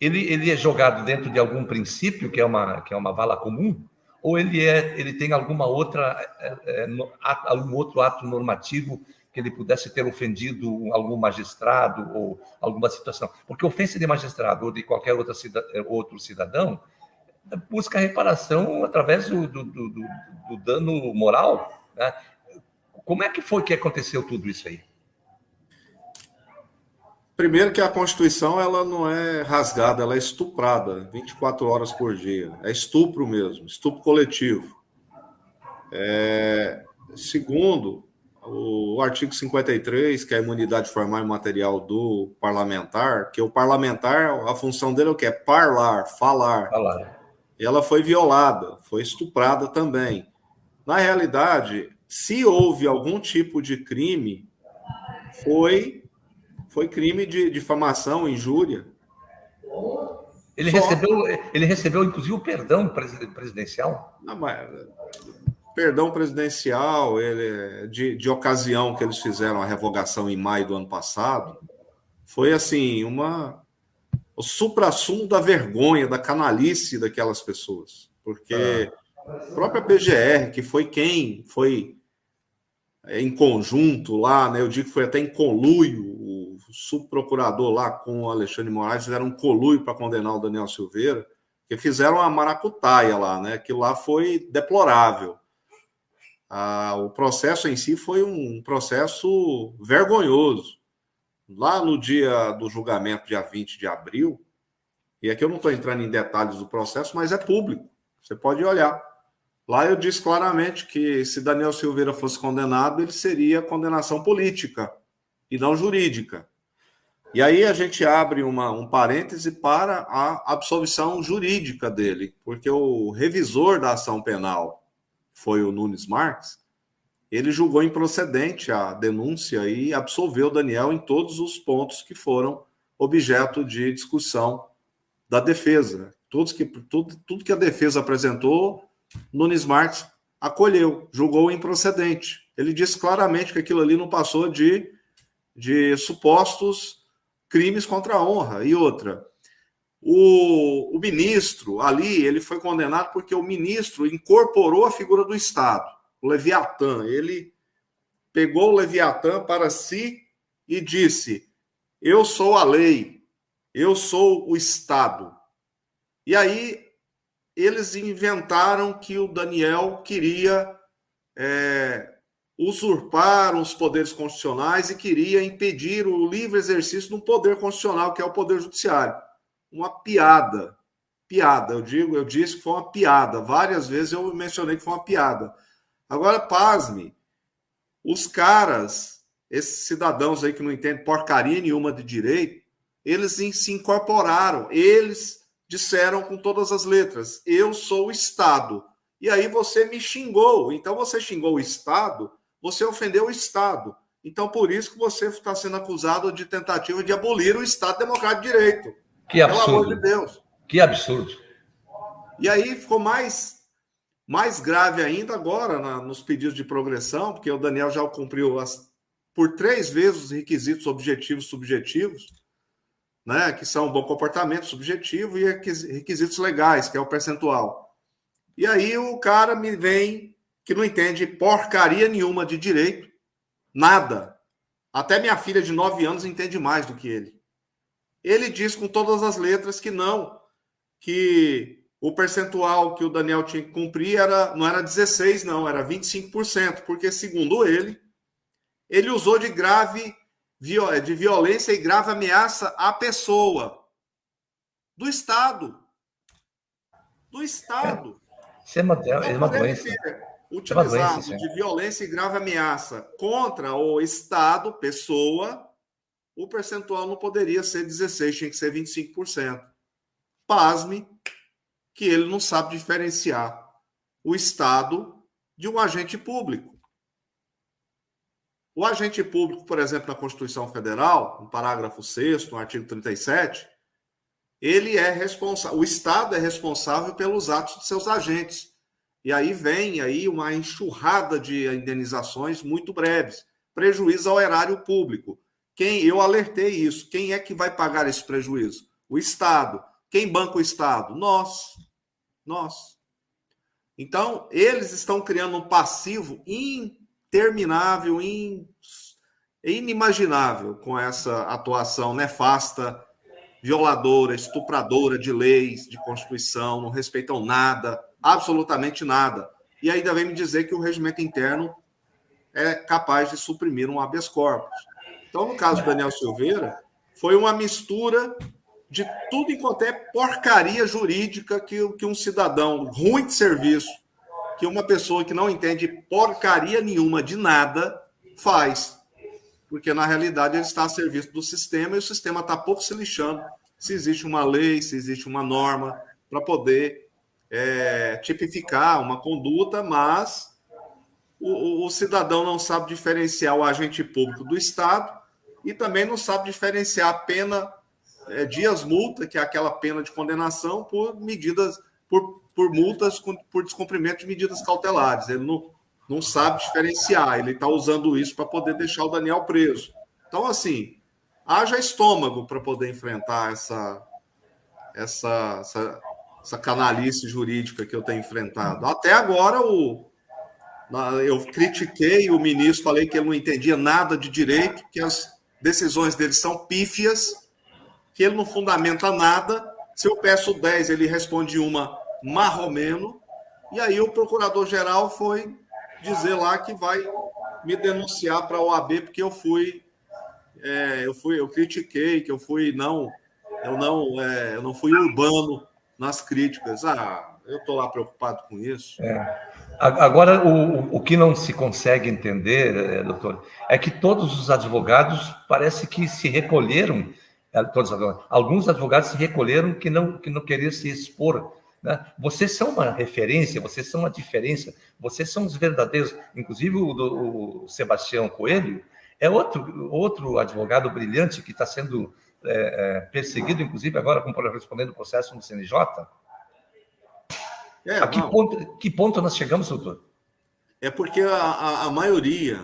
Ele é jogado dentro de algum princípio, que é uma vala comum, ou ele tem algum outro ato normativo que ele pudesse ter ofendido algum magistrado ou alguma situação? Porque ofensa de magistrado ou de qualquer outro cidadão busca reparação através do dano moral, né? Como é que foi que aconteceu tudo isso aí? Primeiro que a Constituição ela não é rasgada, ela é estuprada 24 horas por dia. É estupro mesmo, estupro coletivo. Segundo, o artigo 53, que é a imunidade formal e material do parlamentar, que o parlamentar, a função dele é o quê? Falar. E ela foi violada, foi estuprada também. Na realidade, se houve algum tipo de crime, foi crime de difamação, injúria. Ele recebeu, inclusive, o perdão presidencial? Não, mas perdão presidencial de ocasião que eles fizeram a revogação em maio do ano passado, foi assim, o suprassumo da vergonha, da canalice daquelas pessoas. Porque a própria PGR, que foi quem foi em conjunto lá, né, eu digo que foi até em conluio, o subprocurador lá com o Alexandre de Moraes fizeram um conluio para condenar o Daniel Silveira, que fizeram a maracutaia lá, né? Aquilo lá foi deplorável. O processo em si foi um processo vergonhoso. Lá no dia do julgamento, dia 20 de abril, e aqui eu não estou entrando em detalhes do processo, mas é público, você pode olhar. Lá eu disse claramente que se Daniel Silveira fosse condenado, ele seria condenação política e não jurídica. E aí a gente abre um parêntese para a absolvição jurídica dele, porque o revisor da ação penal foi o Nunes Marques, ele julgou improcedente a denúncia e absolveu Daniel em todos os pontos que foram objeto de discussão da defesa. Tudo que a defesa apresentou, Nunes Marques acolheu, julgou improcedente. Ele disse claramente que aquilo ali não passou de supostos crimes contra a honra. E outra, o ministro ali, ele foi condenado porque o ministro incorporou a figura do Estado, o Leviatã. Ele pegou o Leviatã para si e disse: eu sou a lei, eu sou o Estado. E aí eles inventaram que o Daniel queria usurpar os poderes constitucionais e queria impedir o livre exercício de um poder constitucional, que é o poder judiciário. Uma piada. Piada, eu disse que foi uma piada. Várias vezes eu mencionei que foi uma piada. Agora, pasme, os caras, esses cidadãos aí que não entendem porcaria nenhuma de direito, eles se incorporaram, eles disseram com todas as letras: eu sou o Estado. E aí você me xingou. Então você xingou o Estado, você ofendeu o Estado. Então por isso que você está sendo acusado de tentativa de abolir o Estado Democrático de Direito. Que absurdo. Pelo amor de Deus. Que absurdo. E aí ficou mais grave ainda agora nos pedidos de progressão, porque o Daniel já cumpriu por 3 vezes os requisitos objetivos e subjetivos, né, que são bom comportamento subjetivo e requisitos legais, que é o percentual. E aí o cara me vem que não entende porcaria nenhuma de direito, nada. Até minha filha de 9 anos entende mais do que ele. Ele diz com todas as letras que não, que o percentual que o Daniel tinha que cumprir não era 16%, não, era 25%, porque, segundo ele usou de violência e grave ameaça à pessoa. Do Estado. Do Estado. Isso é uma doença. Utilizado de violência e grave ameaça contra o Estado, pessoa, o percentual não poderia ser 16%, tinha que ser 25%. Pasme que ele não sabe diferenciar o Estado de um agente público. O agente público, por exemplo, na Constituição Federal, no parágrafo 6º, no artigo 37, ele é responsável, o Estado é responsável pelos atos de seus agentes. E aí vem uma enxurrada de indenizações muito breves, prejuízo ao erário público. Eu alertei isso. Quem é que vai pagar esse prejuízo? O Estado. Quem banca o Estado? Nós. Então, eles estão criando um passivo interminável, inimaginável com essa atuação nefasta, violadora, estupradora de leis, de Constituição, não respeitam nada, absolutamente nada. E ainda vem me dizer que o regimento interno é capaz de suprimir um habeas corpus. Então, no caso do Daniel Silveira, foi uma mistura de tudo enquanto é porcaria jurídica que um cidadão ruim de serviço, que uma pessoa que não entende porcaria nenhuma de nada, faz. Porque, na realidade, ele está a serviço do sistema e o sistema está pouco se lixando se existe uma lei, se existe uma norma para poder tipificar uma conduta, mas o cidadão não sabe diferenciar o agente público do Estado e também não sabe diferenciar a pena dias multa, que é aquela pena de condenação por medidas, por por multas por descumprimento de medidas cautelares. Ele não sabe diferenciar, ele está usando isso para poder deixar o Daniel preso. Então, assim, haja estômago para poder enfrentar essa canalice jurídica que eu tenho enfrentado. Até agora, eu critiquei o ministro, falei que ele não entendia nada de direito, que as decisões dele são pífias, que ele não fundamenta nada. Se eu peço 10, ele responde uma marromeno, e aí o procurador-geral foi dizer lá que vai me denunciar para a OAB, porque eu critiquei, que eu não fui urbano nas críticas. Eu estou lá preocupado com isso. Agora, o que não se consegue entender, doutor, é que todos os advogados parece que se recolheram, alguns advogados se recolheram que não queriam se expor, né? Vocês são uma referência, vocês são uma diferença, vocês são os verdadeiros. Inclusive, o Sebastião Coelho é outro advogado brilhante que está sendo perseguido, inclusive agora respondendo o processo no CNJ. A que ponto nós chegamos, doutor? É porque a maioria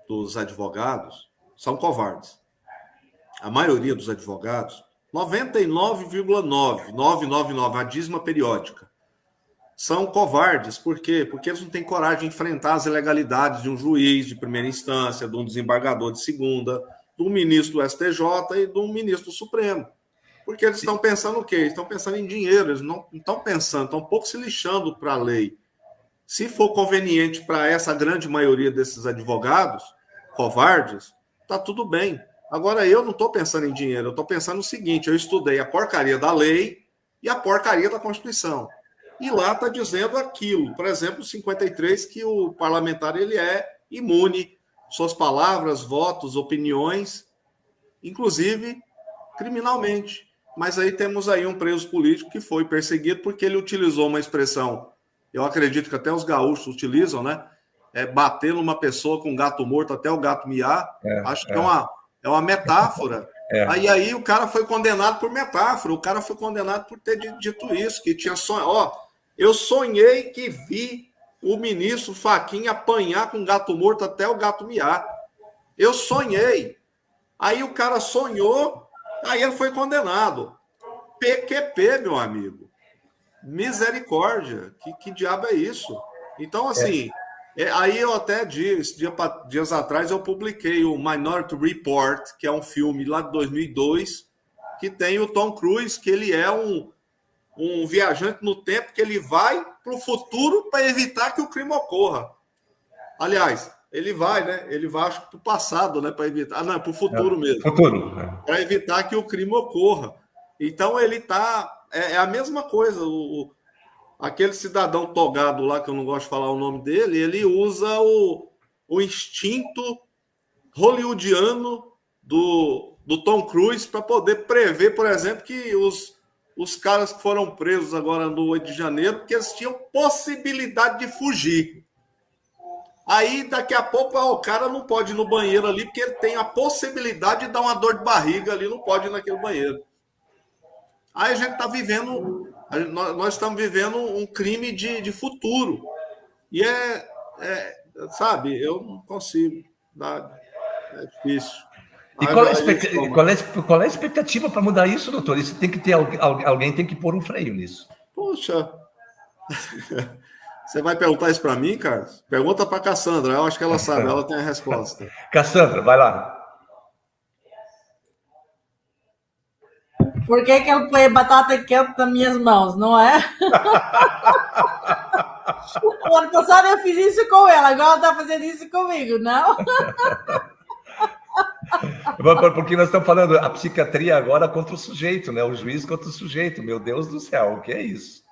dos advogados são covardes. A maioria dos advogados, 99,999, a dízima periódica, são covardes. Por quê? Porque eles não têm coragem de enfrentar as ilegalidades de um juiz de primeira instância, de um desembargador de segunda, de um ministro do STJ e de um ministro do Supremo. Porque eles estão pensando o quê? Eles estão pensando em dinheiro, eles não estão pensando, estão um pouco se lixando para a lei. Se for conveniente para essa grande maioria desses advogados covardes, está tudo bem. Agora, eu não estou pensando em dinheiro, eu estou pensando no seguinte: eu estudei a porcaria da lei e a porcaria da Constituição. E lá está dizendo aquilo, por exemplo, 53, que o parlamentar ele é imune, suas palavras, votos, opiniões, inclusive criminalmente. Mas aí temos aí um preso político que foi perseguido porque ele utilizou uma expressão, eu acredito que até os gaúchos utilizam, né? Bater numa pessoa com um gato morto até o gato miar. Acho que é uma metáfora. Aí o cara foi condenado por metáfora, o cara foi condenado por ter dito isso, que tinha sonho. Eu sonhei que vi o ministro Fachin apanhar com um gato morto até o gato miar. Eu sonhei. Aí o cara sonhou, aí ele foi condenado. PQP, meu amigo. Misericórdia. Que diabo é isso? Então, assim, aí eu até dias atrás eu publiquei o Minority Report, que é um filme lá de 2002, que tem o Tom Cruise, que ele é um viajante no tempo, que ele vai para o futuro para evitar que o crime ocorra. Aliás, ele vai, né? Ele vai, acho que, para o passado, né? Para evitar. Não, para o futuro mesmo. Futuro. Para evitar que o crime ocorra. Então, ele está... É a mesma coisa. Aquele cidadão togado lá, que eu não gosto de falar o nome dele, ele usa o instinto hollywoodiano do Tom Cruise para poder prever, por exemplo, que os caras que foram presos agora no 8 de janeiro, que eles tinham possibilidade de fugir. Aí, daqui a pouco, o cara não pode ir no banheiro ali, porque ele tem a possibilidade de dar uma dor de barriga ali, não pode ir naquele banheiro. Aí a gente está vivendo, nós estamos vivendo um crime de futuro. E sabe, eu não consigo. É difícil. E qual é a expectativa para mudar isso, doutor? Isso tem que ter alguém tem que pôr um freio nisso. Poxa, você vai perguntar isso para mim, Carlos? Pergunta para a Cassandra, eu acho que ela sabe, ela tem a resposta. Cassandra, vai lá. Por que ele põe batata quente nas minhas mãos, não é? O ano passado eu fiz isso com ela, agora ela está fazendo isso comigo, não? Porque nós estamos falando a psiquiatria agora contra o sujeito, né? O juiz contra o sujeito. Meu Deus do céu, o que é isso?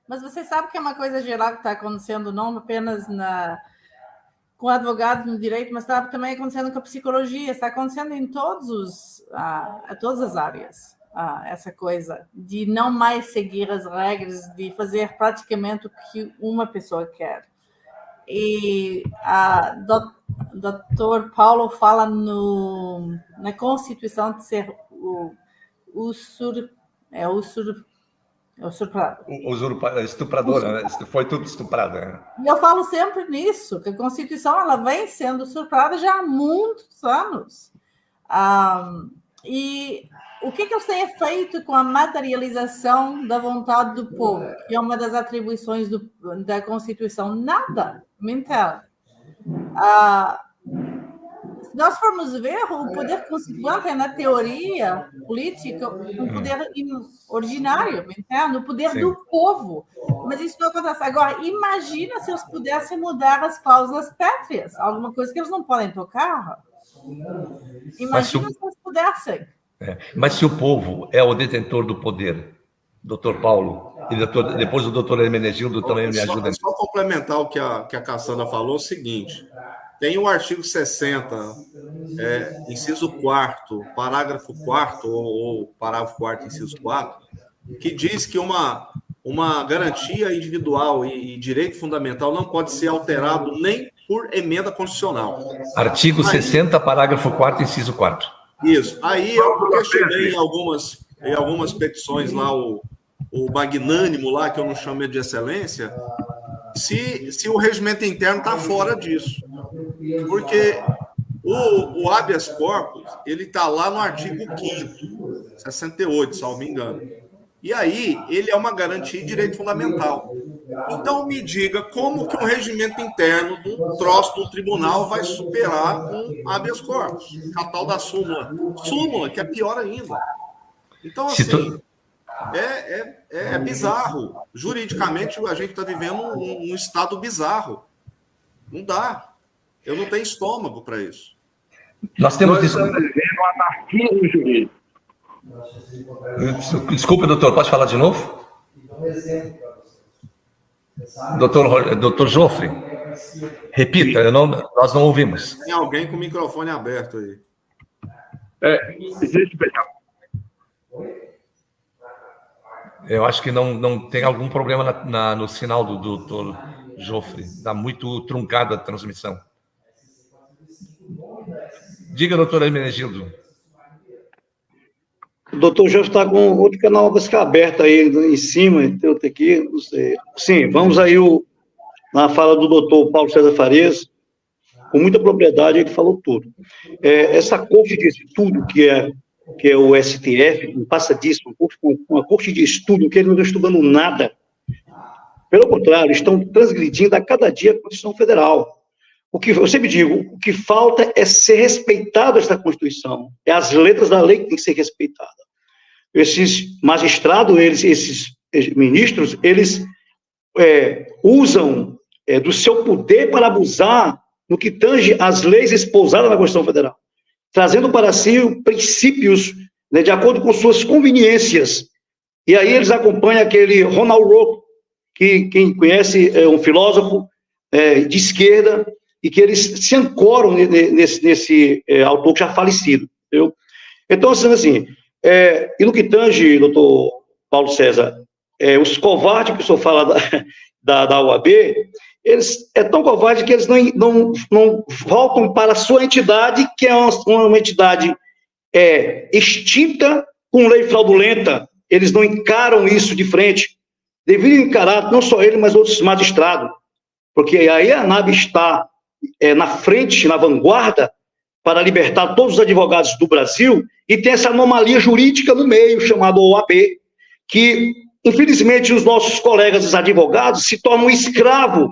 Mas você sabe que é uma coisa geral que está acontecendo, não apenas com advogados no direito, mas está também acontecendo com a psicologia, está acontecendo em todas as áreas. Essa coisa de não mais seguir as regras, de fazer praticamente o que uma pessoa quer. E Dr. Paulo fala na Constituição de ser Estupradora, né? Foi tudo estuprada. Né? E eu falo sempre nisso, que a Constituição ela vem sendo estuprada já há muitos anos. E o que eles têm feito com a materialização da vontade do povo, que é uma das atribuições da Constituição? Nada, mentira. Se nós formos ver, o poder constituinte é, na teoria política, um poder originário, no poder do povo. Mas isso não acontece. Agora, imagina se eles pudessem mudar as cláusulas pétreas, alguma coisa que eles não podem tocar. Imagina se eles pudessem. Mas se o povo é o detentor do poder, doutor Paulo, e depois o doutor Hermenegildo também me ajuda. Só complementar o que a Cassandra falou, é o seguinte: tem o artigo 60, inciso 4º, parágrafo 4º, ou parágrafo 4º, inciso 4, que diz que uma garantia individual e direito fundamental não pode ser alterado nem por emenda constitucional. Artigo 60, parágrafo 4º, inciso 4º. Isso. Aí eu questionei em algumas petições lá, o magnânimo lá, que eu não chamo de excelência, se o regimento interno está fora disso. Porque o habeas corpus, ele está lá no artigo 5º, 68, se não me engano. E aí, ele é uma garantia de direito fundamental. Então, me diga como que um regimento interno do troço do tribunal vai superar um habeas corpus, a tal da súmula. Súmula, que é pior ainda. Então, assim, é bizarro. Juridicamente, a gente está vivendo um estado bizarro. Não dá. Eu não tenho estômago para isso. Nós estamos vivendo um anarquismo jurídico. Desculpa, doutor, pode falar de novo? Doutor Joffre, repita, nós não ouvimos. Tem alguém com o microfone aberto aí. Eu acho que não tem algum problema no sinal do doutor Joffre. Está muito truncada a transmissão. Diga, doutor Hermenegildo. O doutor Jorge está com outro canal aberto aí em cima, então eu tenho aqui, não sei. Sim, vamos aí na fala do doutor Paulo César Farias, com muita propriedade, ele falou tudo. Essa corte de estudo que é o STF, não passa disso, uma corte de estudo que eles não estão estudando nada. Pelo contrário, estão transgredindo a cada dia a Constituição Federal. O que eu sempre digo, o que falta é ser respeitado esta Constituição. É as letras da lei que tem que ser respeitada. Esses magistrados, esses ministros, eles usam do seu poder para abusar no que tange às leis espousadas na Constituição Federal, trazendo para si princípios, né, de acordo com suas conveniências. E aí eles acompanham aquele Ronald Roth, que quem conhece é um filósofo de esquerda, e que eles se ancoram nesse autor que já falecido. Entendeu? Então, assim, e no que tange, doutor Paulo César, os covardes que o senhor fala da OAB, eles tão covardes que eles não voltam para a sua entidade, que é uma entidade extinta com lei fraudulenta. Eles não encaram isso de frente. Deveriam encarar não só ele, mas outros magistrados, porque aí a ANAB está na frente, na vanguarda, para libertar todos os advogados do Brasil, e tem essa anomalia jurídica no meio, chamada OAB, que, infelizmente, os nossos colegas os advogados se tornam escravos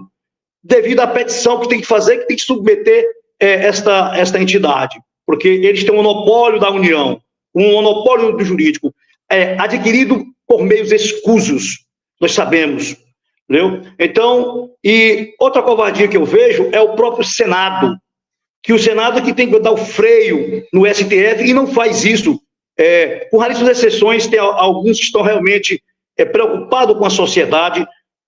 devido à petição que tem que fazer, que tem que submeter esta entidade, porque eles têm um monopólio da União, um monopólio do jurídico, adquirido por meios escusos, nós sabemos. Entendeu? Então, e outra covardia que eu vejo é o próprio Senado, que o Senado que tem que dar o freio no STF e não faz isso. Com raríssimas exceções, tem alguns que estão realmente preocupados com a sociedade,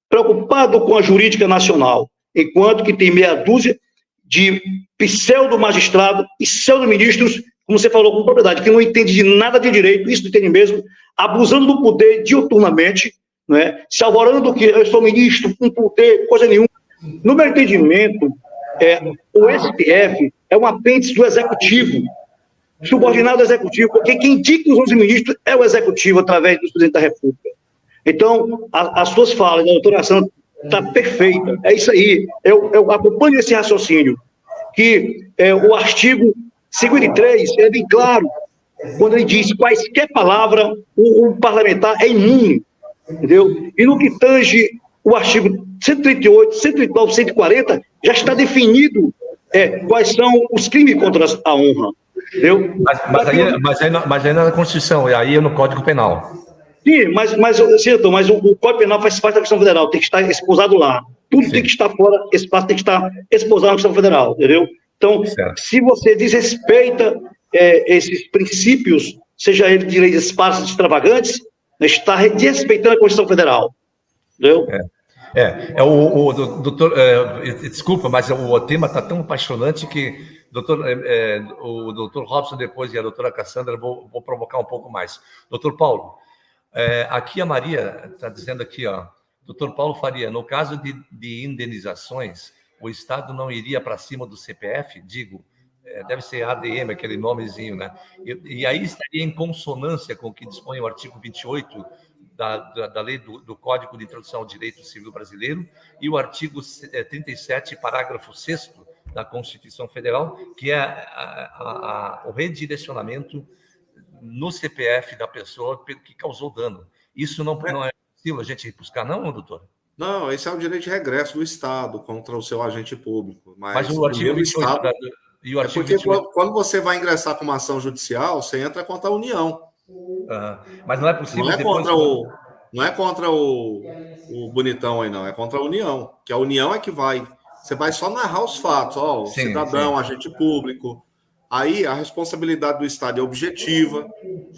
preocupados com a jurídica nacional, enquanto que tem meia dúzia de pseudo-magistrados e pseudo-ministros, como você falou com propriedade, que não entende de nada de direito, isso entende mesmo, abusando do poder diuturnamente, né, se alvorando do que eu sou ministro, com poder, coisa nenhuma. No meu entendimento, o STF é um apêndice do Executivo, subordinado ao Executivo, porque quem indica os 11 ministros é o Executivo, através do Presidente da República. Então, as suas falas da doutora Sandra está perfeita. É isso aí. Eu acompanho esse raciocínio, que o artigo 53 é bem claro, quando ele diz quaisquer palavra, o parlamentar é imune, entendeu? E no que tange o artigo 138, 139, 140, já está definido quais são os crimes contra a honra, entendeu? Mas aí na Constituição, e aí é no Código Penal. Sim, mas o Código Penal faz parte da Constituição Federal, tem que estar esposado lá. Tudo Sim. Tem que estar fora, esse espaço tem que estar esposado na Constituição Federal, entendeu? Então, certo. Se você desrespeita esses princípios, seja ele de leis esparsas extravagantes, está desrespeitando a Constituição Federal, entendeu? Doutor, desculpa, mas o tema está tão apaixonante que o doutor Robson depois e a doutora Cassandra vou provocar um pouco mais. Doutor Paulo, aqui a Maria está dizendo aqui, doutor Paulo Faria, no caso de indenizações, o Estado não iria para cima do CPF? Digo, deve ser ADM, aquele nomezinho, né? E aí estaria em consonância com o que dispõe o artigo 28 da lei do Código de Introdução ao Direito Civil Brasileiro e o artigo 37, parágrafo 6º da Constituição Federal, que é o redirecionamento no CPF da pessoa que causou dano. Isso não é possível a gente buscar, não, doutor? Não, esse é o direito de regresso do Estado contra o seu agente público. Mas o artigo 28 Estado, porque 28... quando você vai ingressar com uma ação judicial, você entra contra a União. Mas não é possível... Não é contra o bonitão aí, não. É contra a União. Que a União é que vai... Você vai só narrar os fatos. O cidadão, agente público... Aí a responsabilidade do Estado é objetiva,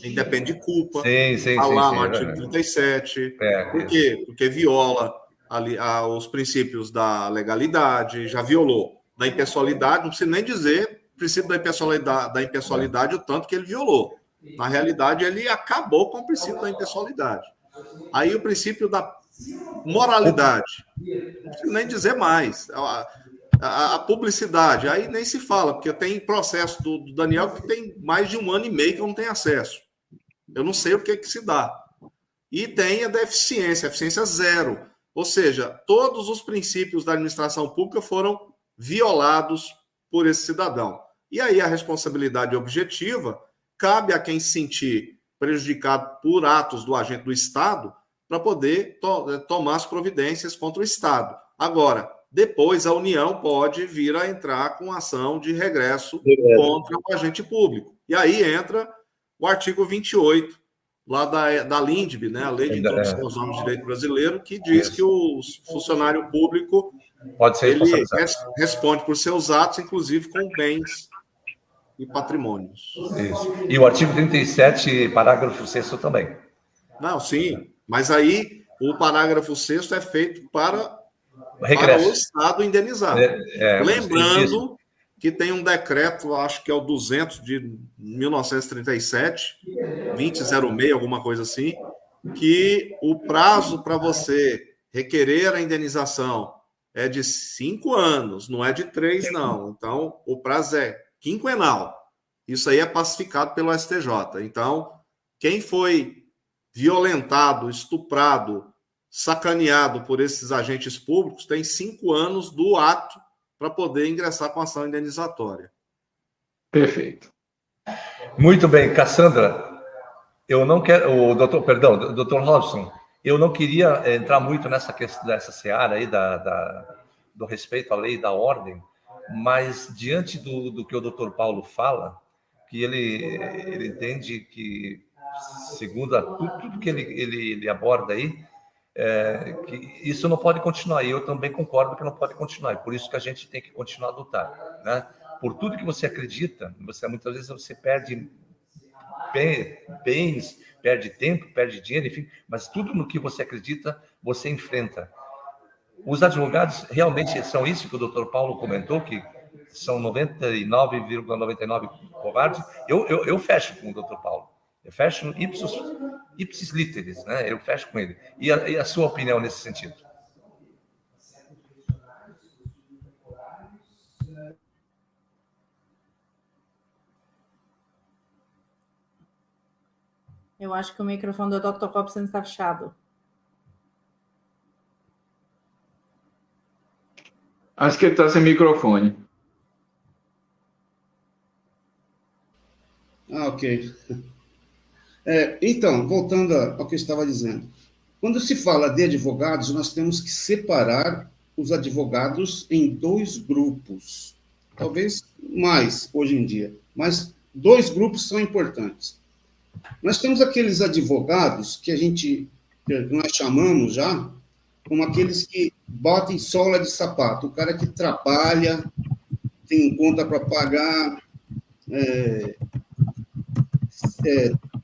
independe de culpa. Está lá no artigo 37. Por quê? Porque viola ali os princípios da legalidade, já violou. Da impessoalidade, não precisa nem dizer o princípio da impessoalidade, o tanto que ele violou. Na realidade, ele acabou com o princípio da impessoalidade. Aí o princípio da moralidade, não precisa nem dizer mais. A publicidade, aí nem se fala, porque tem processo do Daniel que tem mais de 1 ano e meio que eu não tenho acesso. Eu não sei o que se dá. E tem a eficiência zero. Ou seja, todos os princípios da administração pública foram violados por esse cidadão. E aí a responsabilidade objetiva cabe a quem se sentir prejudicado por atos do agente do Estado para poder tomar as providências contra o Estado. Agora, depois a União pode vir a entrar com ação de regresso contra o agente público. E aí entra o artigo 28, lá da LINDB, né, a Lei de Introdução aos Normas de Direito Brasileiro, que diz que o funcionário público ele responde por seus atos, inclusive com bens e patrimônios. Isso. E o artigo 37, parágrafo 6º também. Não, sim, mas aí o parágrafo 6º é feito para o Estado indenizar. Lembrando que tem um decreto, acho que é o 200 de 1937, 2006, alguma coisa assim, que o prazo para você requerer a indenização é de 5 anos, não é de 3, não. Então, o prazo é quinquenal. Isso aí é pacificado pelo STJ. Então, quem foi violentado, estuprado, sacaneado por esses agentes públicos tem 5 anos do ato para poder ingressar com ação indenizatória. Perfeito. Muito bem, Cassandra, eu não quero... doutor Robson, eu não queria entrar muito nessa questão, dessa seara aí do respeito à lei e da ordem, mas diante do que o doutor Paulo fala, que ele entende que, segundo tudo que ele aborda aí, que isso não pode continuar. E eu também concordo que não pode continuar. E por isso que a gente tem que continuar a lutar, né? Por tudo que você acredita, muitas vezes você perde bens, perde tempo, perde dinheiro, enfim, mas tudo no que você acredita, você enfrenta. Os advogados realmente são isso que o doutor Paulo comentou, que são 99,99 covardes. Eu fecho com o doutor Paulo. Eu fecho ipsis literis, né? Eu fecho com ele. E a sua opinião nesse sentido? Eu acho que o microfone do Dr. Robson está fechado. Acho que ele está sem microfone. Ok. Então, voltando ao que eu estava dizendo. Quando se fala de advogados, nós temos que separar os advogados em 2 grupos. Talvez mais, hoje em dia. Mas 2 grupos são importantes. Nós temos aqueles advogados que nós chamamos já como aqueles que botam sola de sapato. O cara que trabalha, tem conta para pagar,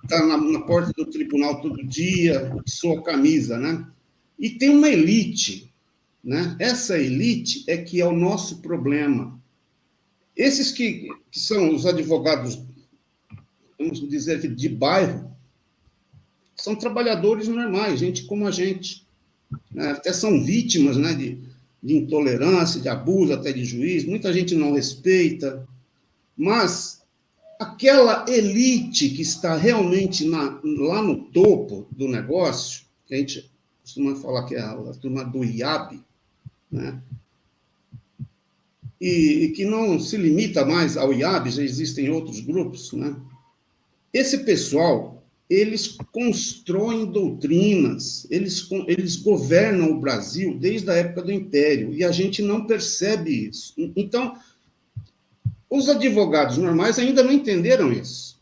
está na porta do tribunal todo dia, sua camisa, né? E tem uma elite, né? Essa elite é que é o nosso problema. Esses que são os advogados, vamos dizer que de bairro, são trabalhadores normais, gente como a gente, né? Até são vítimas, né, de intolerância, de abuso até de juiz, muita gente não respeita, mas aquela elite que está realmente lá no topo do negócio, que a gente costuma falar que é a turma do IAB, né? E que não se limita mais ao IAB, já existem outros grupos, né? Esse pessoal, eles constroem doutrinas, eles governam o Brasil desde a época do Império, e a gente não percebe isso. Então, os advogados normais ainda não entenderam isso.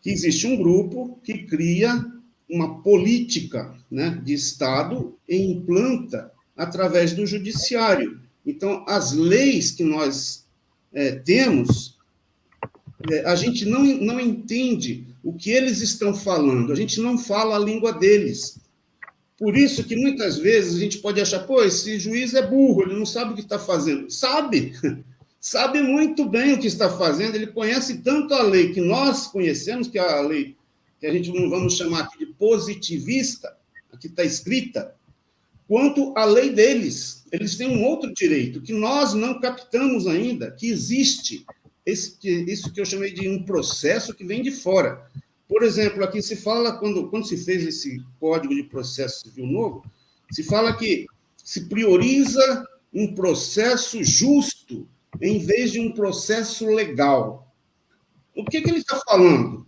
Que existe um grupo que cria uma política, né, de Estado e implanta através do judiciário. Então, as leis que nós temos, a gente não entende o que eles estão falando, a gente não fala a língua deles. Por isso que, muitas vezes, a gente pode achar, esse juiz é burro, ele não sabe o que está fazendo. Sabe muito bem o que está fazendo, ele conhece tanto a lei que nós conhecemos, que é a lei que a gente não vamos chamar aqui de positivista, aqui está escrita, quanto a lei deles. Eles têm um outro direito, que nós não captamos ainda, que existe isso que eu chamei de um processo que vem de fora. Por exemplo, aqui se fala, quando se fez esse Código de Processo Civil novo, se fala que se prioriza um processo justo em vez de um processo legal. O que ele está falando?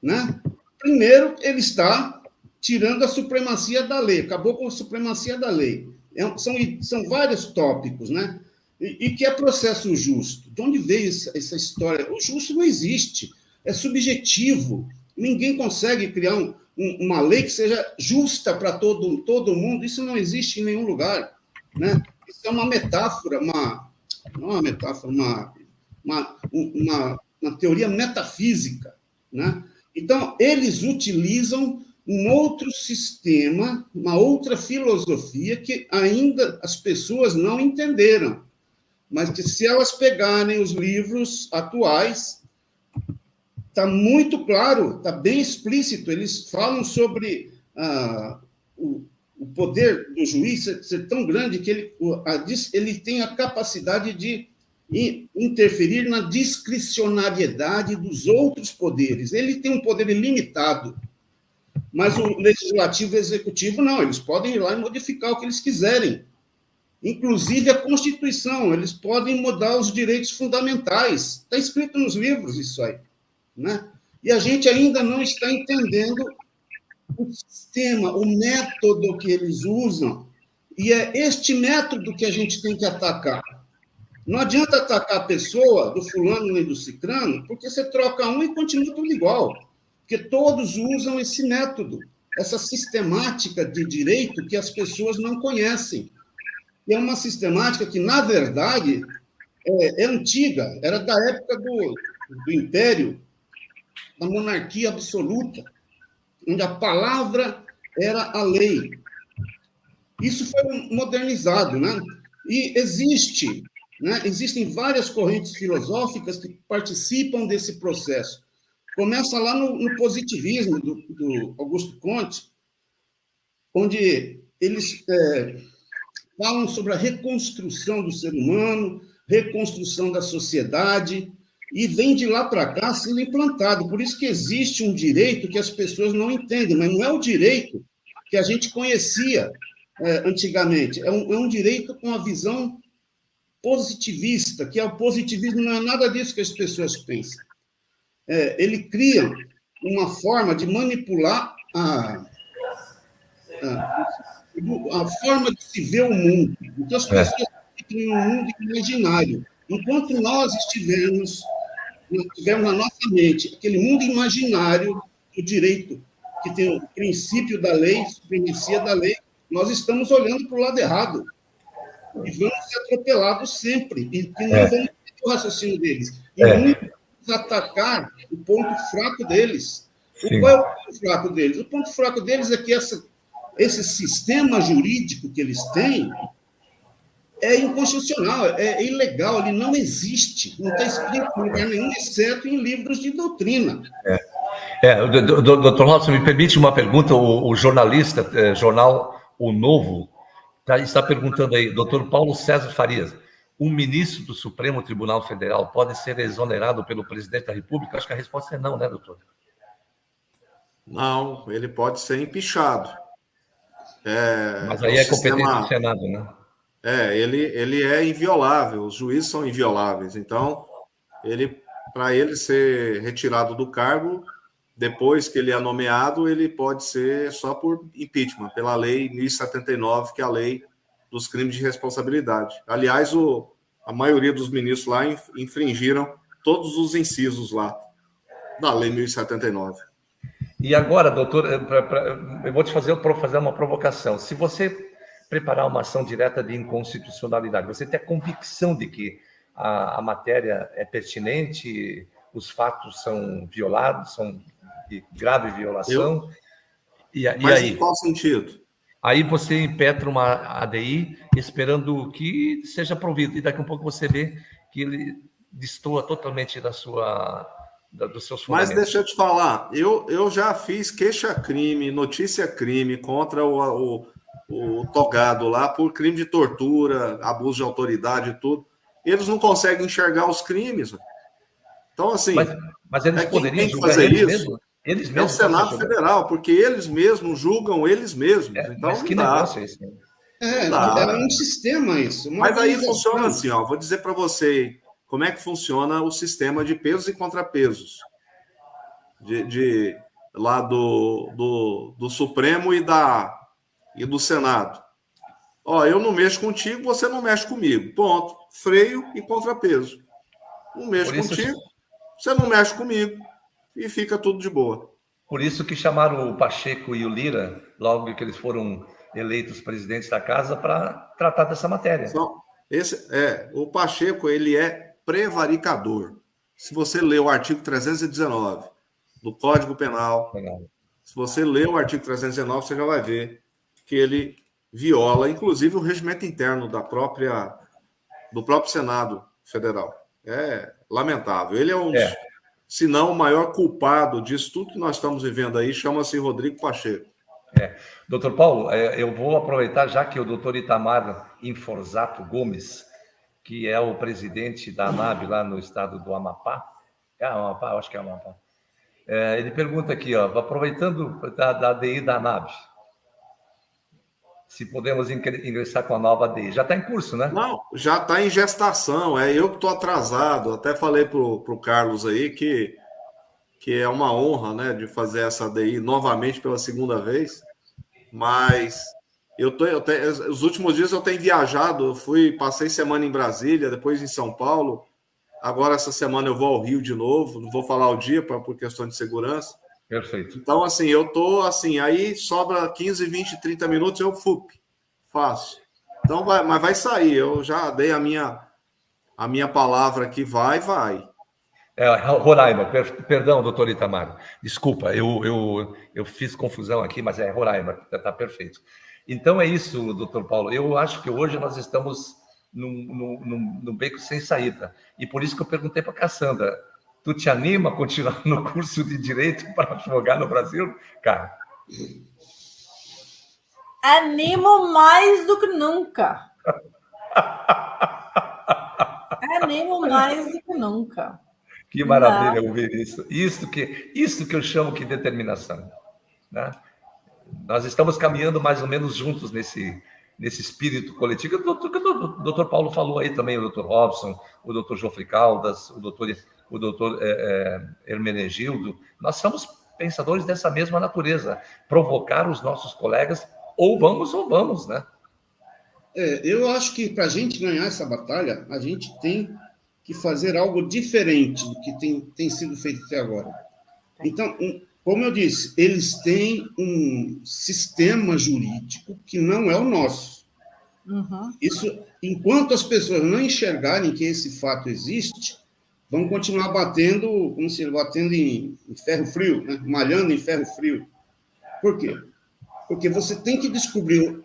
Né? Primeiro, ele está tirando a supremacia da lei, acabou com a supremacia da lei. São vários tópicos, né? E que é processo justo? De onde veio essa história? O justo não existe, é subjetivo. Ninguém consegue criar uma lei que seja justa para todo mundo, isso não existe em nenhum lugar, né? Isso é uma metáfora, não é uma metáfora, uma teoria metafísica, né? Então, eles utilizam um outro sistema, uma outra filosofia que ainda as pessoas não entenderam, mas que se elas pegarem os livros atuais, está muito claro, está bem explícito, eles falam sobre o poder do juiz ser tão grande que ele tem a capacidade de interferir na discricionariedade dos outros poderes. Ele tem um poder ilimitado, mas o legislativo e o executivo não, eles podem ir lá e modificar o que eles quiserem. Inclusive a Constituição, eles podem mudar os direitos fundamentais. Está escrito nos livros isso aí, né? E a gente ainda não está entendendo o sistema, o método que eles usam, e é este método que a gente tem que atacar. Não adianta atacar a pessoa do fulano nem do cicrano, porque você troca um e continua tudo igual, porque todos usam esse método, essa sistemática de direito que as pessoas não conhecem. E é uma sistemática que, na verdade, é antiga, era da época do Império, da monarquia absoluta, onde a palavra era a lei. Isso foi modernizado, né? E existem várias correntes filosóficas que participam desse processo. Começa lá no positivismo do Augusto Comte, onde eles falam sobre a reconstrução do ser humano, reconstrução da sociedade, e vem de lá para cá sendo implantado. Por isso que existe um direito que as pessoas não entendem, mas não é o direito que a gente conhecia antigamente. É um direito com uma visão positivista, que é o positivismo, não é nada disso que as pessoas pensam. Ele cria uma forma de manipular a forma de se ver o mundo. Então, as pessoas ficam em um mundo imaginário. Enquanto nós tivermos na nossa mente aquele mundo imaginário do direito, que tem o princípio da lei, supremacia da lei, nós estamos olhando para o lado errado. E vamos ser atropelados sempre. E não vamos ter o raciocínio deles. E muitos atacar o ponto fraco deles. Qual é o ponto fraco deles? O ponto fraco deles é que esse sistema jurídico que eles têm é inconstitucional, é ilegal, ele não existe, não está escrito em lugar nenhum, exceto em livros de doutrina. Doutor Robson, me permite uma pergunta, o jornalista, jornal O Novo, está perguntando aí, doutor Paulo César Farias, um ministro do Supremo Tribunal Federal pode ser exonerado pelo presidente da República? Acho que a resposta é não, né, doutor? Não, ele pode ser empichado. Mas aí é competência do Senado, né? Ele é inviolável, os juízes são invioláveis. Então, para ele ser retirado do cargo, depois que ele é nomeado, ele pode ser só por impeachment, pela lei 1079, que é a lei dos crimes de responsabilidade. Aliás, a maioria dos ministros lá infringiram todos os incisos lá da lei 1079. E agora, doutor, eu vou te fazer uma provocação. Se você preparar uma ação direta de inconstitucionalidade, você tem a convicção de que a matéria é pertinente, os fatos são violados, são de grave violação. Mas aí, em qual sentido? Aí você impetra uma ADI esperando que seja provido, e daqui a um pouco você vê que ele destoa totalmente dos seus fundamentos. Mas deixa eu te falar, eu já fiz queixa-crime, notícia-crime contra o togado lá por crime de tortura, abuso de autoridade e tudo. Eles não conseguem enxergar os crimes. Então, assim... Mas eles poderiam julgar fazer eles isso? Mesmos? Eles mesmos é o Senado Federal, porque eles mesmos julgam eles mesmos. Então, mas que negócio é esse? É um sistema isso. Mas aí funciona assim, ó, vou dizer para você como é que funciona o sistema de pesos e contrapesos lá do Supremo e do Senado. Ó, eu não mexo contigo, você não mexe comigo. Ponto. Freio e contrapeso. Não mexo contigo, você não mexe comigo. E fica tudo de boa. Por isso que chamaram o Pacheco e o Lira, logo que eles foram eleitos presidentes da casa, para tratar dessa matéria. Então, o Pacheco, ele é prevaricador. Se você ler o artigo 319 do Código Penal, se você ler o artigo 319, você já vai ver que ele viola, inclusive, o regimento interno do próprio Senado Federal. É lamentável. Ele é se não o maior culpado disso tudo que nós estamos vivendo aí, chama-se Rodrigo Pacheco. Doutor Paulo, eu vou aproveitar, já que o doutor Itamar Inforzato Gomes, que é o presidente da ANAB lá no estado do Amapá, Amapá, acho que é Amapá, ele pergunta aqui, ó, aproveitando da ADI da ANAB, se podemos ingressar com a nova ADI. Já está em curso, né? Não, já está em gestação. Eu que estou atrasado. Até falei para o Carlos aí que é uma honra, né, de fazer essa ADI novamente pela segunda vez. Mas os últimos dias eu tenho viajado. Passei semana em Brasília, depois em São Paulo. Agora, essa semana, eu vou ao Rio de novo. Não vou falar o dia por questão de segurança. Perfeito. Então, assim, eu tô assim, aí sobra 15, 20, 30 minutos, eu faço. Então, mas vai sair, eu já dei a minha palavra aqui, vai. Roraima, perdão, doutor Itamar, desculpa, eu fiz confusão aqui, mas é Roraima, está perfeito. Então é isso, doutor Paulo, eu acho que hoje nós estamos num beco sem saída, e por isso que eu perguntei para a Cassandra, tu te anima a continuar no curso de Direito para advogar no Brasil, cara? Animo mais do que nunca. Animo mais do que nunca. Que maravilha ouvir isso. Isso que eu chamo de determinação. Né? Nós estamos caminhando mais ou menos juntos nesse espírito coletivo. O doutor Paulo falou aí também, o doutor Robson, o doutor Jofre Caldas, o doutor Hermenegildo. Nós somos pensadores dessa mesma natureza, provocar os nossos colegas, ou vamos, né? Eu acho que para a gente ganhar essa batalha, a gente tem que fazer algo diferente do que tem sido feito até agora. Então, como eu disse, eles têm um sistema jurídico que não é o nosso. Uhum. Isso, enquanto as pessoas não enxergarem que esse fato existe, vão continuar batendo em ferro frio, né? Malhando em ferro frio. Por quê? Porque você tem que descobrir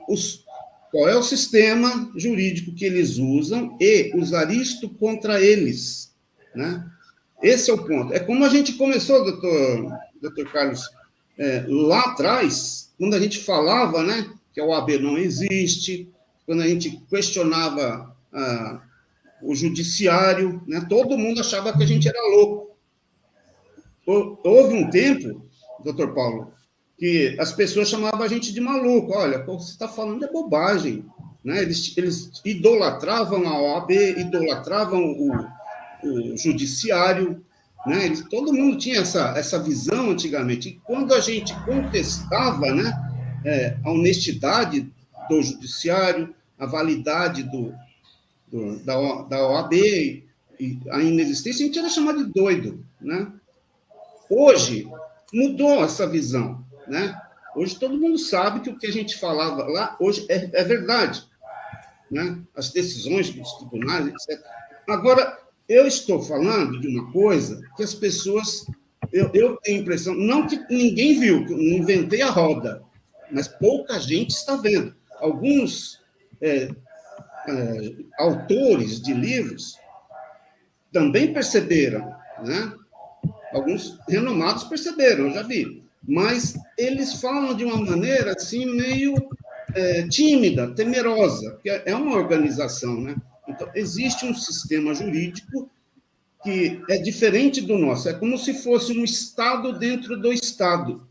qual é o sistema jurídico que eles usam e usar isto contra eles, né? Esse é o ponto. É como a gente começou, doutor Carlos, lá atrás, quando a gente falava, né, que a OAB não existe, quando a gente questionava o judiciário, né, todo mundo achava que a gente era louco. Houve um tempo, doutor Paulo, que as pessoas chamavam a gente de maluco. Olha, o que você está falando é bobagem, né? Eles idolatravam a OAB, idolatravam o judiciário, né? Todo mundo tinha essa visão antigamente. E quando a gente contestava, né, a honestidade do judiciário, a validade da OAB e a inexistência, a gente era chamado de doido, né? Hoje mudou essa visão, né? Hoje todo mundo sabe que o que a gente falava lá hoje é verdade, né? As decisões dos tribunais, etc. Agora, eu estou falando de uma coisa que as pessoas... Eu tenho a impressão... Não que ninguém viu, que eu não inventei a roda, mas pouca gente está vendo. Alguns autores de livros também perceberam, né? Alguns renomados perceberam, eu já vi. Mas eles falam de uma maneira assim, meio tímida, temerosa, porque é uma organização, né? Então, existe um sistema jurídico que é diferente do nosso. É como se fosse um Estado dentro do Estado.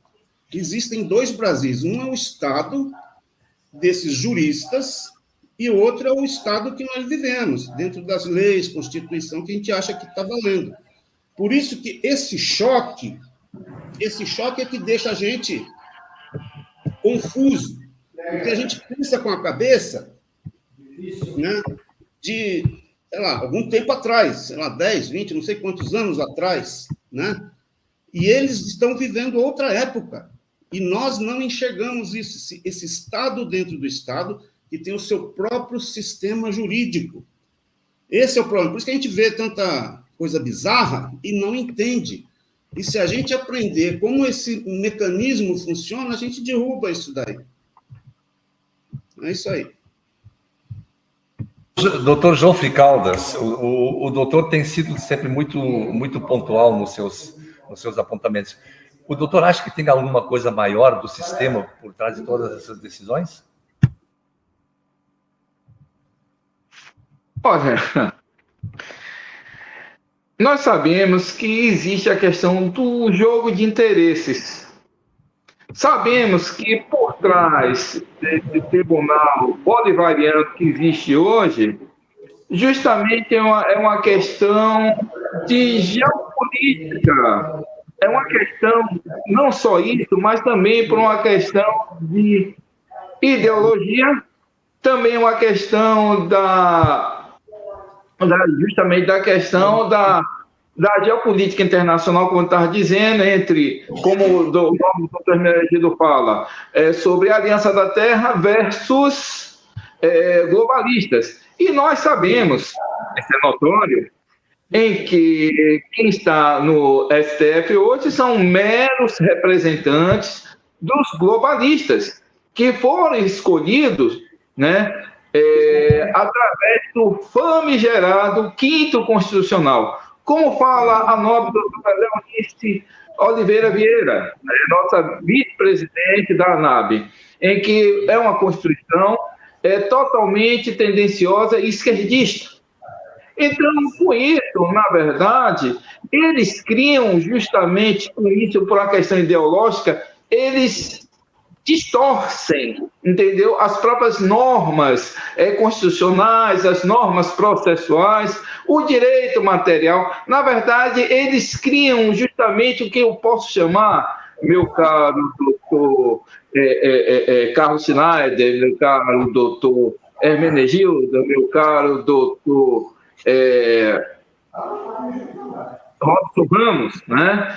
Existem dois Brasis. Um é o Estado desses juristas e o outro é o Estado que nós vivemos, dentro das leis, Constituição, que a gente acha que está valendo. Por isso que esse choque é que deixa a gente confuso, porque a gente pensa com a cabeça, né, de, sei lá, algum tempo atrás, sei lá, 10, 20, não sei quantos anos atrás, né? E eles estão vivendo outra época, e nós não enxergamos isso, esse Estado dentro do Estado, que tem o seu próprio sistema jurídico. Esse é o problema, por isso que a gente vê tanta coisa bizarra e não entende. E se a gente aprender como esse mecanismo funciona, a gente derruba isso daí. É isso aí. Doutor Jofre Caldas, o doutor tem sido sempre muito pontual nos seus apontamentos. O doutor acha que tem alguma coisa maior do sistema por trás de todas essas decisões? Olha, nós sabemos que existe a questão do jogo de interesses. Sabemos que por trás desse tribunal bolivariano que existe hoje, justamente é uma questão de geopolítica. É uma questão, não só isso, mas também por uma questão de ideologia, também uma questão justamente da questão da geopolítica internacional, como eu estava dizendo, como o doutor Hermenegildo fala, sobre a Aliança da Terra versus globalistas. E nós sabemos, isso é notório, em que quem está no STF hoje são meros representantes dos globalistas, que foram escolhidos, né, através do famigerado Quinto Constitucional. Como fala a nobre doutora Leonice Oliveira Vieira, né, nossa vice-presidente da ANAB, em que é uma Constituição totalmente tendenciosa e esquerdista. Então, com isso, na verdade, eles criam justamente com isso, por uma questão ideológica, eles distorcem, entendeu? As próprias normas constitucionais, as normas processuais, o direito material. Na verdade, eles criam justamente o que eu posso chamar, meu caro doutor Carlos Schneider, meu caro doutor Hermenegildo, meu caro doutor Robson Ramos, né?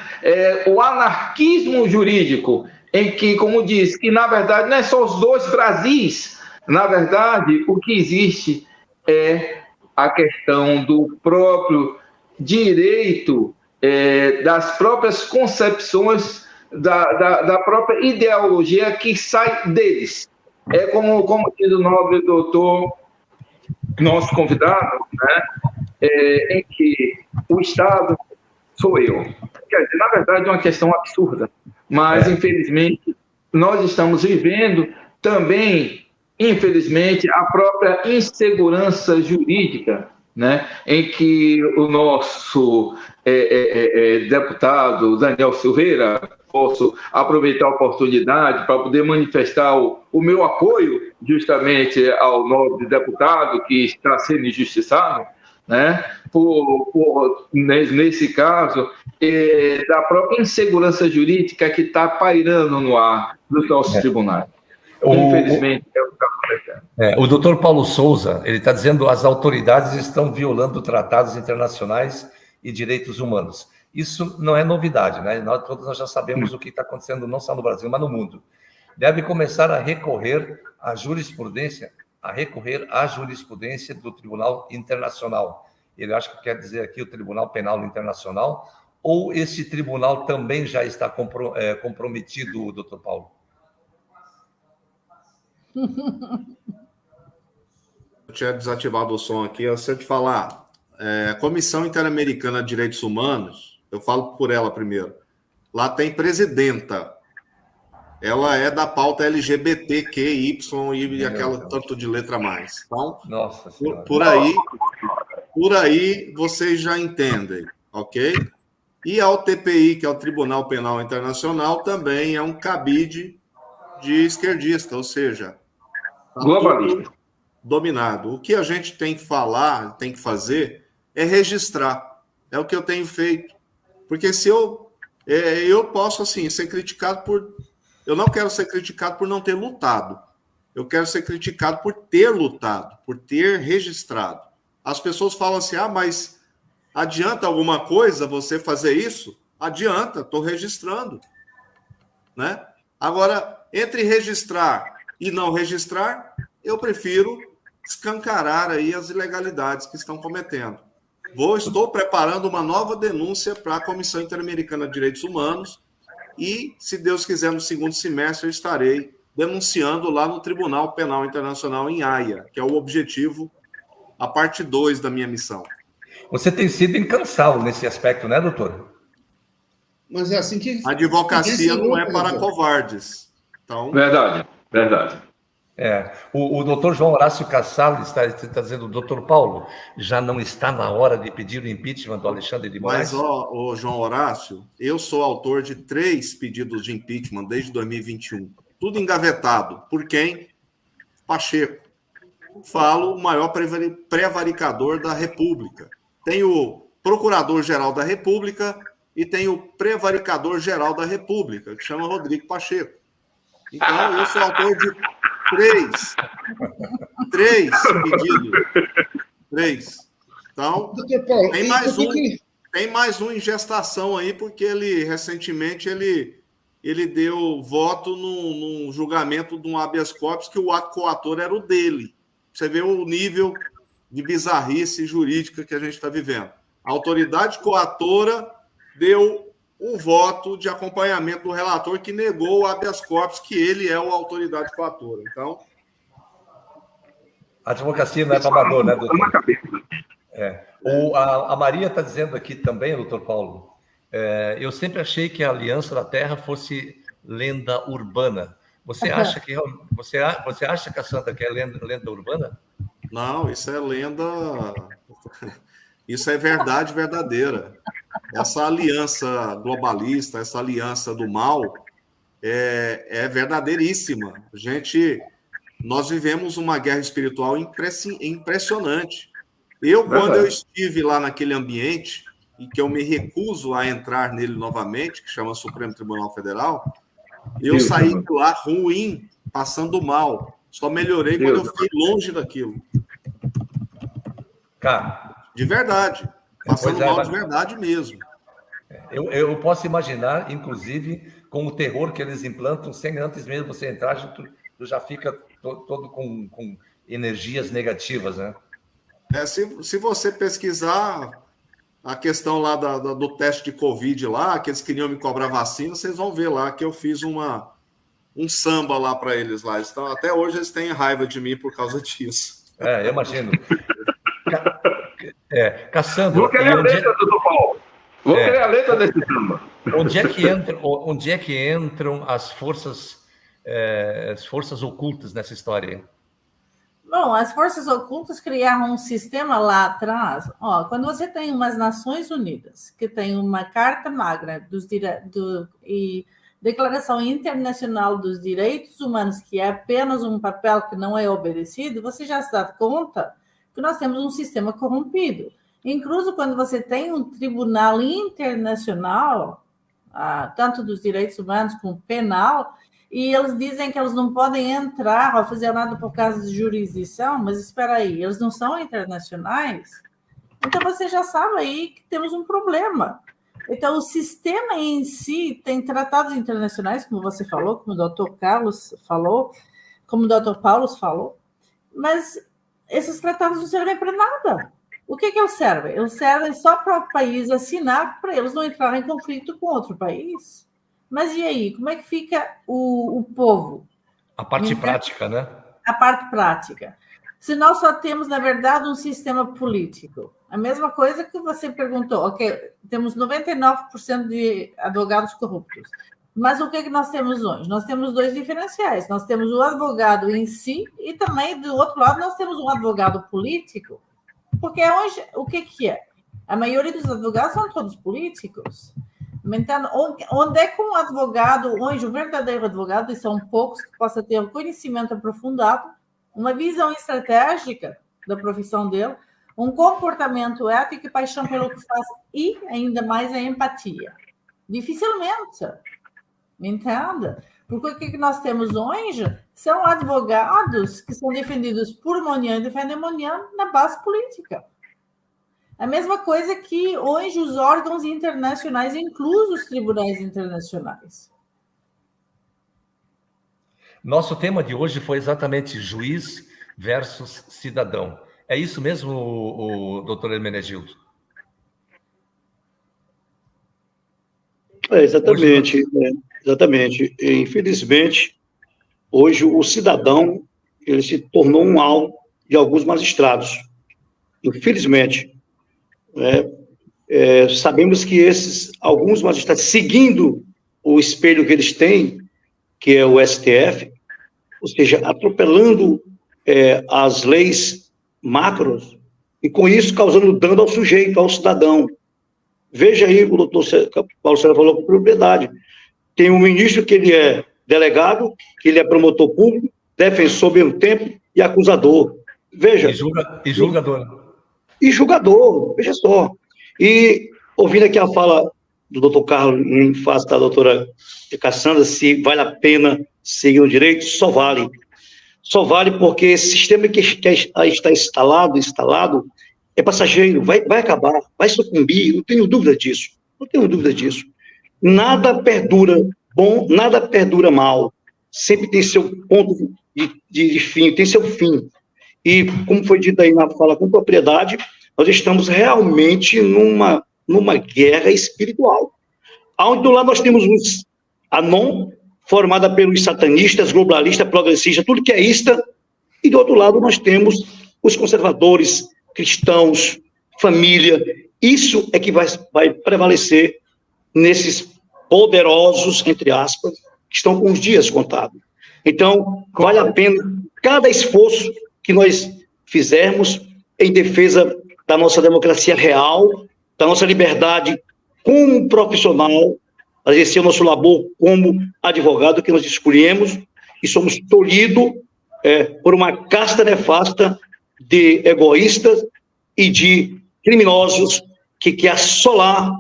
O anarquismo jurídico, em que, como diz, que na verdade não é só os dois Brasis, na verdade o que existe é a questão do próprio direito, das próprias concepções, da própria ideologia que sai deles. É como diz o nobre doutor, nosso convidado, né? Em que o Estado sou eu. Quer dizer, na verdade, é uma questão absurda, mas, infelizmente, nós estamos vivendo também, infelizmente, a própria insegurança jurídica, né? Em que o nosso deputado Daniel Silveira, posso aproveitar a oportunidade para poder manifestar o meu apoio justamente ao nobre deputado que está sendo injustiçado, né? Nesse caso, da própria insegurança jurídica que está pairando no ar dos nossos tribunais. Infelizmente, é o que está acontecendo. O doutor Paulo Souza, ele está dizendo que as autoridades estão violando tratados internacionais e direitos humanos. Isso não é novidade, né? Nós já sabemos o que está acontecendo, não só no Brasil, mas no mundo. Deve começar a recorrer à jurisprudência do Tribunal Internacional. Ele acha que quer dizer aqui o Tribunal Penal Internacional, ou esse tribunal também já está comprometido, doutor Paulo? Eu tinha desativado o som aqui. Se eu te falar, a Comissão Interamericana de Direitos Humanos, eu falo por ela primeiro, lá tem presidenta. Ela é da pauta LGBTQY e aquela tanto de letra a mais. Então, Nossa Senhora. Por aí vocês já entendem, ok? E a UTPI, que é o Tribunal Penal Internacional, também é um cabide de esquerdista, ou seja, globalista, dominado. O que a gente tem que falar, tem que fazer, é registrar. É o que eu tenho feito. Porque se eu posso, assim, ser criticado por... Eu não quero ser criticado por não ter lutado. Eu quero ser criticado por ter lutado, por ter registrado. As pessoas falam assim, mas adianta alguma coisa você fazer isso? Adianta, estou registrando. Né? Agora, entre registrar e não registrar, eu prefiro escancarar aí as ilegalidades que estão cometendo. Estou preparando uma nova denúncia para a Comissão Interamericana de Direitos Humanos e, se Deus quiser, no segundo semestre eu estarei denunciando lá no Tribunal Penal Internacional em Haia, que é o objetivo, a parte 2 da minha missão. Você tem sido incansável nesse aspecto, né, doutor? Mas é assim que... A advocacia não é para covardes. Então... Verdade. O doutor João Horácio Cassal está dizendo, doutor Paulo, já não está na hora de pedir o impeachment do Alexandre de Moraes? Mas, João Horácio, eu sou autor de 3 pedidos de impeachment desde 2021. Tudo engavetado. Por quem? Pacheco. Falo, o maior prevaricador da República. Tem o Procurador-Geral da República e tem o Prevaricador-Geral da República, que chama Rodrigo Pacheco. Então, eu sou autor de 3 pedidos. 3. Então, tem mais um em gestação aí, porque ele, recentemente, ele deu voto num julgamento de um habeas corpus que o ato coator era o dele. Você vê o nível de bizarrice jurídica que a gente está vivendo. A autoridade coatora deu o voto de acompanhamento do relator que negou o habeas corpus, que ele é a autoridade coatora. Então... A advocacia não é para amador, né, doutor? A Maria está dizendo aqui também, doutor Paulo, eu sempre achei que a Aliança da Terra fosse lenda urbana. Você acha, Cassandra, que é lenda urbana? Não, isso é lenda... Isso é verdade verdadeira. Essa aliança globalista, essa aliança do mal, é verdadeiríssima. Nós vivemos uma guerra espiritual impressionante. Quando eu estive lá naquele ambiente, e que eu me recuso a entrar nele novamente, que chama Supremo Tribunal Federal, eu saí de lá ruim, passando mal. Só melhorei quando eu fiquei longe daquilo. Cara, de verdade. Passando mal de verdade mesmo. Eu posso imaginar, inclusive, com o terror que eles implantam, sem antes mesmo você entrar, tu já fica todo com energias negativas, né? Se você pesquisar a questão lá do teste de Covid lá, que eles queriam me cobrar vacina, vocês vão ver lá que eu fiz um samba lá para eles lá. Então, até hoje eles têm raiva de mim por causa disso. Eu imagino. Cassandra... Vou querer a letra, doutor Paulo. Vou querer a letra desse samba. Onde é que entram as forças ocultas nessa história? Bom, as forças ocultas criaram um sistema lá atrás. Quando você tem umas Nações Unidas, que tem uma Carta Magna e Declaração Internacional dos Direitos Humanos, que é apenas um papel que não é obedecido, você já se dá conta que nós temos um sistema corrompido. Incluso quando você tem um tribunal internacional, tanto dos direitos humanos como penal, e eles dizem que eles não podem entrar ou fazer nada por causa de jurisdição, mas espera aí, eles não são internacionais? Então você já sabe aí que temos um problema. Então o sistema em si tem tratados internacionais, como você falou, como o doutor Carlos falou, como o doutor Paulo falou, mas esses tratados não servem para nada. O que eles servem? Eles servem só para o país assinar, para eles não entrarem em conflito com outro país. Mas e aí? Como é que fica o povo? A parte prática, né? A parte prática. Se nós só temos, na verdade, um sistema político. A mesma coisa que você perguntou. Ok, temos 99% de advogados corruptos. Mas o que nós temos hoje? Nós temos dois diferenciais. Nós temos o advogado em si e também, do outro lado, nós temos um advogado político. Porque hoje, o que é? A maioria dos advogados são todos políticos. Então, onde é que um advogado, hoje, um verdadeiro advogado, e são poucos que possa ter um conhecimento aprofundado, uma visão estratégica da profissão dele, um comportamento ético e paixão pelo que faz, e ainda mais a empatia. Dificilmente. Me entenda? Porque o que nós temos hoje são advogados que são defendidos por Monian e defendem Monian na base política. A mesma coisa que hoje os órgãos internacionais, inclusive os tribunais internacionais. Nosso tema de hoje foi exatamente juiz versus cidadão. É isso mesmo, o doutor Hermenegildo? Exatamente. Exatamente. Infelizmente, hoje o cidadão ele se tornou um alvo de alguns magistrados. Infelizmente. Sabemos que alguns magistrados, seguindo o espelho que eles têm, que é o STF, ou seja, atropelando as leis macros, e com isso causando dano ao sujeito, ao cidadão. Veja aí, o doutor Paulo César falou com propriedade. Tem um ministro que ele é delegado, que ele é promotor público, defensor ao mesmo tempo e acusador. Veja. E julgador. E julgador, veja só. E ouvindo aqui a fala do doutor Carlos em face da doutora Cassandra, se vale a pena seguir o direito, só vale. Só vale porque esse sistema que está instalado é passageiro, vai acabar, vai sucumbir, não tenho dúvida disso. Não tenho dúvida disso. Nada perdura bom, nada perdura mal. Sempre tem seu ponto de fim, tem seu fim. E, como foi dito aí na fala com propriedade, nós estamos realmente numa guerra espiritual. Onde do lado nós temos os Anon, formada pelos satanistas, globalistas, progressistas, tudo que é ista, e do outro lado nós temos os conservadores, cristãos, família. Isso é que vai prevalecer nesses poderosos, entre aspas, que estão com os dias contados. Então, vale a pena cada esforço que nós fizermos em defesa da nossa democracia real, da nossa liberdade como profissional, a exercer o nosso labor como advogado que nós escolhemos e somos tolhidos por uma casta nefasta de egoístas e de criminosos que quer assolar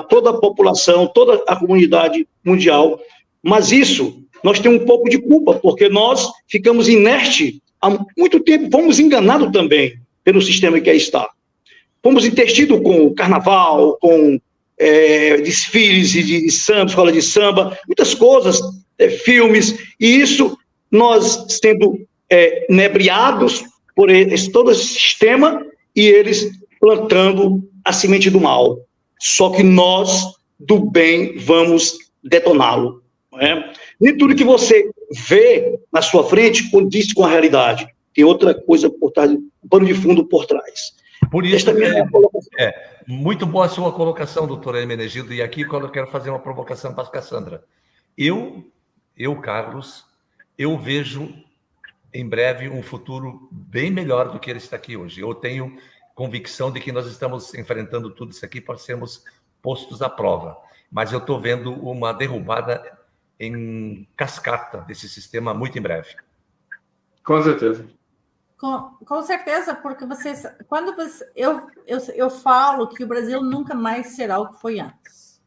toda a população, toda a comunidade mundial. Mas isso, nós temos um pouco de culpa, porque nós ficamos inertes há muito tempo, fomos enganados também pelo sistema que aí está. Fomos intestidos com carnaval, com desfiles de samba, escola de samba, muitas coisas, filmes, e isso nós sendo inebriados por todo esse sistema e eles plantando a semente do mal. Só que nós, do bem, vamos detoná-lo. Não é? Nem tudo que você vê na sua frente condiz com a realidade. Tem outra coisa por trás, um pano de fundo por trás. Por isso, muito boa a sua colocação, doutor Hermenegildo, e aqui eu quero fazer uma provocação para a Cassandra. Eu, Carlos, eu vejo em breve um futuro bem melhor do que ele está aqui hoje. Eu tenho convicção de que nós estamos enfrentando tudo isso aqui para sermos postos à prova. Mas eu estou vendo uma derrubada em cascata desse sistema muito em breve. Com certeza. Com certeza, porque eu falo que o Brasil nunca mais será o que foi antes.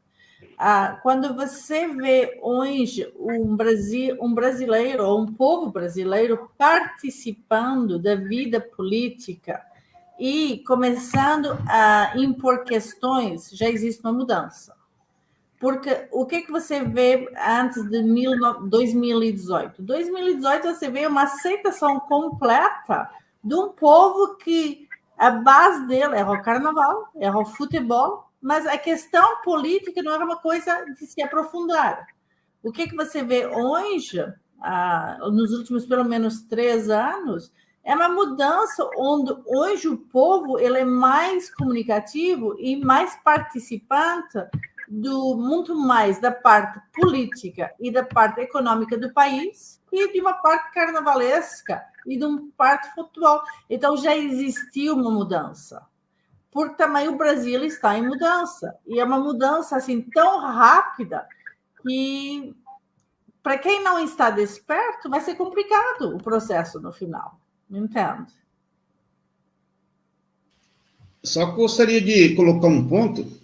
Quando você vê hoje um brasileiro, ou um povo brasileiro participando da vida política e começando a impor questões, já existe uma mudança. Porque o que você vê antes de 2018? 2018 você vê uma aceitação completa de um povo que a base dele era o carnaval, era o futebol, mas a questão política não era uma coisa de se aprofundar. O que você vê hoje, nos últimos pelo menos 3 anos, é uma mudança onde hoje o povo ele é mais comunicativo e mais participante muito mais da parte política e da parte econômica do país e de uma parte carnavalesca e de uma parte futebol. Então, já existiu uma mudança. Porque também o Brasil está em mudança. E é uma mudança assim tão rápida que, para quem não está desperto, vai ser complicado o processo no final. Entende? Só gostaria de colocar um ponto.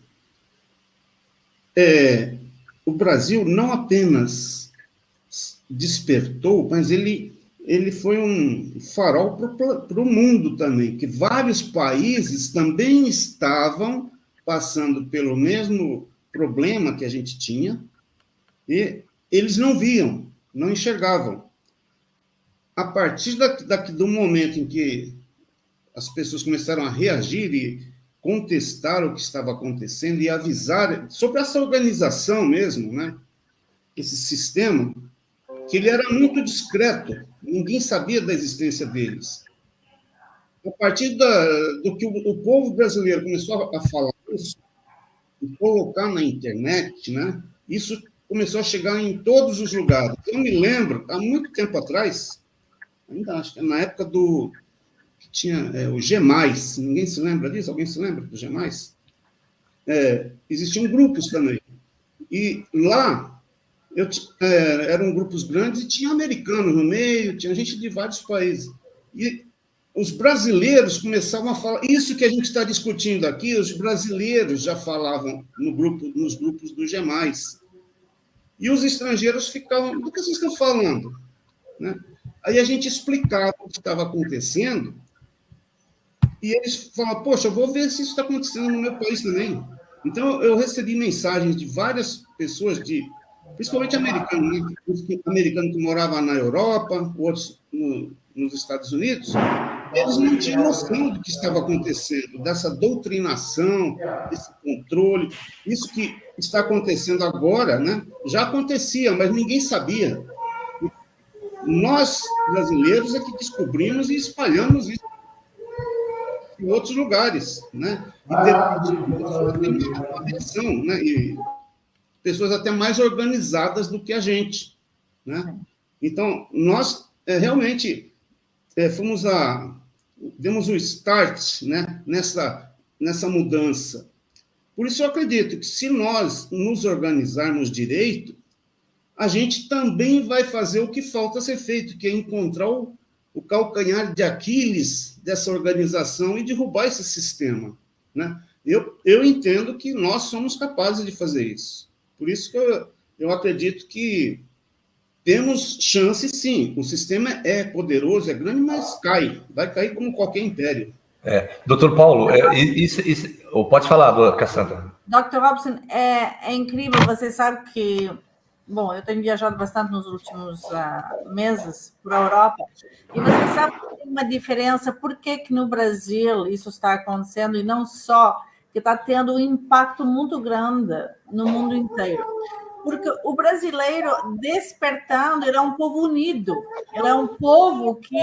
O Brasil não apenas despertou, mas ele foi um farol para o mundo também, que vários países também estavam passando pelo mesmo problema que a gente tinha, e eles não viam, não enxergavam. A partir do momento em que as pessoas começaram a reagir e contestar o que estava acontecendo e avisar sobre essa organização mesmo, né? Esse sistema, que ele era muito discreto, ninguém sabia da existência deles. A partir do que o povo brasileiro começou a falar isso, e colocar na internet, né? Isso começou a chegar em todos os lugares. Eu me lembro, há muito tempo atrás, ainda acho que na época que tinha o G+, ninguém se lembra disso? Alguém se lembra do G+? Existiam grupos também. E lá, eram grupos grandes e tinha americanos no meio, tinha gente de vários países. E os brasileiros começavam a falar, isso que a gente está discutindo aqui, os brasileiros já falavam nos grupos do G+. E os estrangeiros ficavam, do que vocês estão falando? Né? Aí a gente explicava o que estava acontecendo, e eles falavam, poxa, eu vou ver se isso está acontecendo no meu país também. Então, eu recebi mensagens de várias pessoas, principalmente americanos, né? Americanos que moravam na Europa, outros nos Estados Unidos, eles não tinham noção do que estava acontecendo, dessa doutrinação, desse controle. Isso que está acontecendo agora, né? Já acontecia, mas ninguém sabia. Nós, brasileiros, é que descobrimos e espalhamos isso em outros lugares, né? E né? E pessoas até mais organizadas do que a gente, né? Então, nós realmente demos um start, né? nessa mudança, Por isso eu acredito que se nós nos organizarmos direito, a gente também vai fazer o que falta ser feito, que é encontrar o calcanhar de Aquiles dessa organização e derrubar esse sistema, né? Eu entendo que nós somos capazes de fazer isso. Por isso que eu acredito que temos chance, sim. O sistema é poderoso, é grande, mas vai cair como qualquer império. Doutor Paulo, pode falar, Cassandra. Dr. Robson, é incrível, você sabe que, bom, eu tenho viajado bastante nos últimos meses para a Europa, e você sabe que tem uma diferença, por que no Brasil isso está acontecendo, e não só, que está tendo um impacto muito grande no mundo inteiro. Porque o brasileiro despertando, ele é um povo unido, ele é um povo que,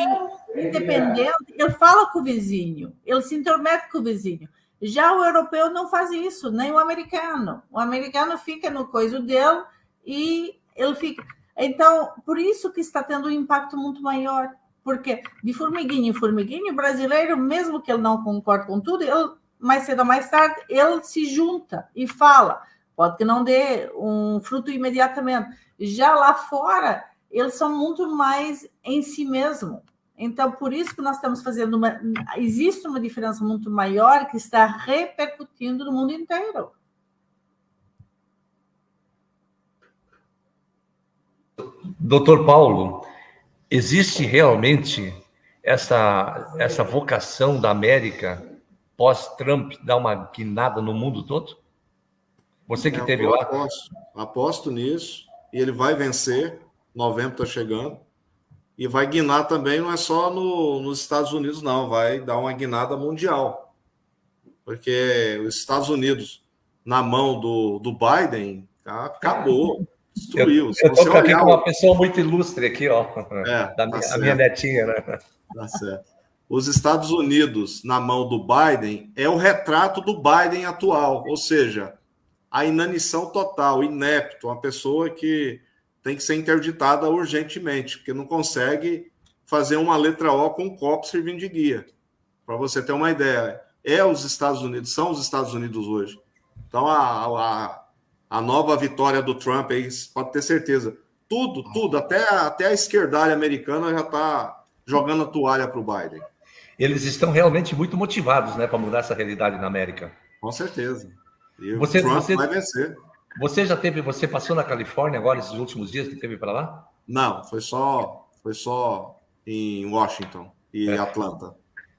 independente, ele fala com o vizinho, ele se intromete com o vizinho. Já o europeu não faz isso, nem o americano. O americano fica no coisa dele e ele fica... Então, por isso que está tendo um impacto muito maior, porque de formiguinha em formiguinha, o brasileiro, mesmo que ele não concorde com tudo, ele, mais cedo ou mais tarde, ele se junta e fala. Pode que não dê um fruto imediatamente. Já lá fora, eles são muito mais em si mesmo. Então, por isso que nós estamos fazendo existe uma diferença muito maior que está repercutindo no mundo inteiro. Doutor Paulo, existe realmente essa vocação da América pós-Trump dar uma guinada no mundo todo? Você que esteve lá. Aposto nisso, e ele vai vencer, novembro está chegando, e vai guinar também, não é só nos Estados Unidos, não, vai dar uma guinada mundial, porque os Estados Unidos, na mão do Biden, acabou, destruiu. Eu estou aqui com uma pessoa muito ilustre aqui, ó, a minha netinha, né? Tá certo. Os Estados Unidos, na mão do Biden, é o retrato do Biden atual, ou seja, a inanição total, inepto, uma pessoa que tem que ser interditada urgentemente, porque não consegue fazer uma letra O com um copo servindo de guia. Para você ter uma ideia, os Estados Unidos, são os Estados Unidos hoje. Então, a nova vitória do Trump, aí, pode ter certeza, tudo, até a esquerdalha americana já está jogando a toalha para o Biden. Eles estão realmente muito motivados, né, para mudar essa realidade na América. Com certeza. E o Trump vai vencer. Você passou na Califórnia agora, esses últimos dias que teve para lá? Não, foi só em Washington e Atlanta.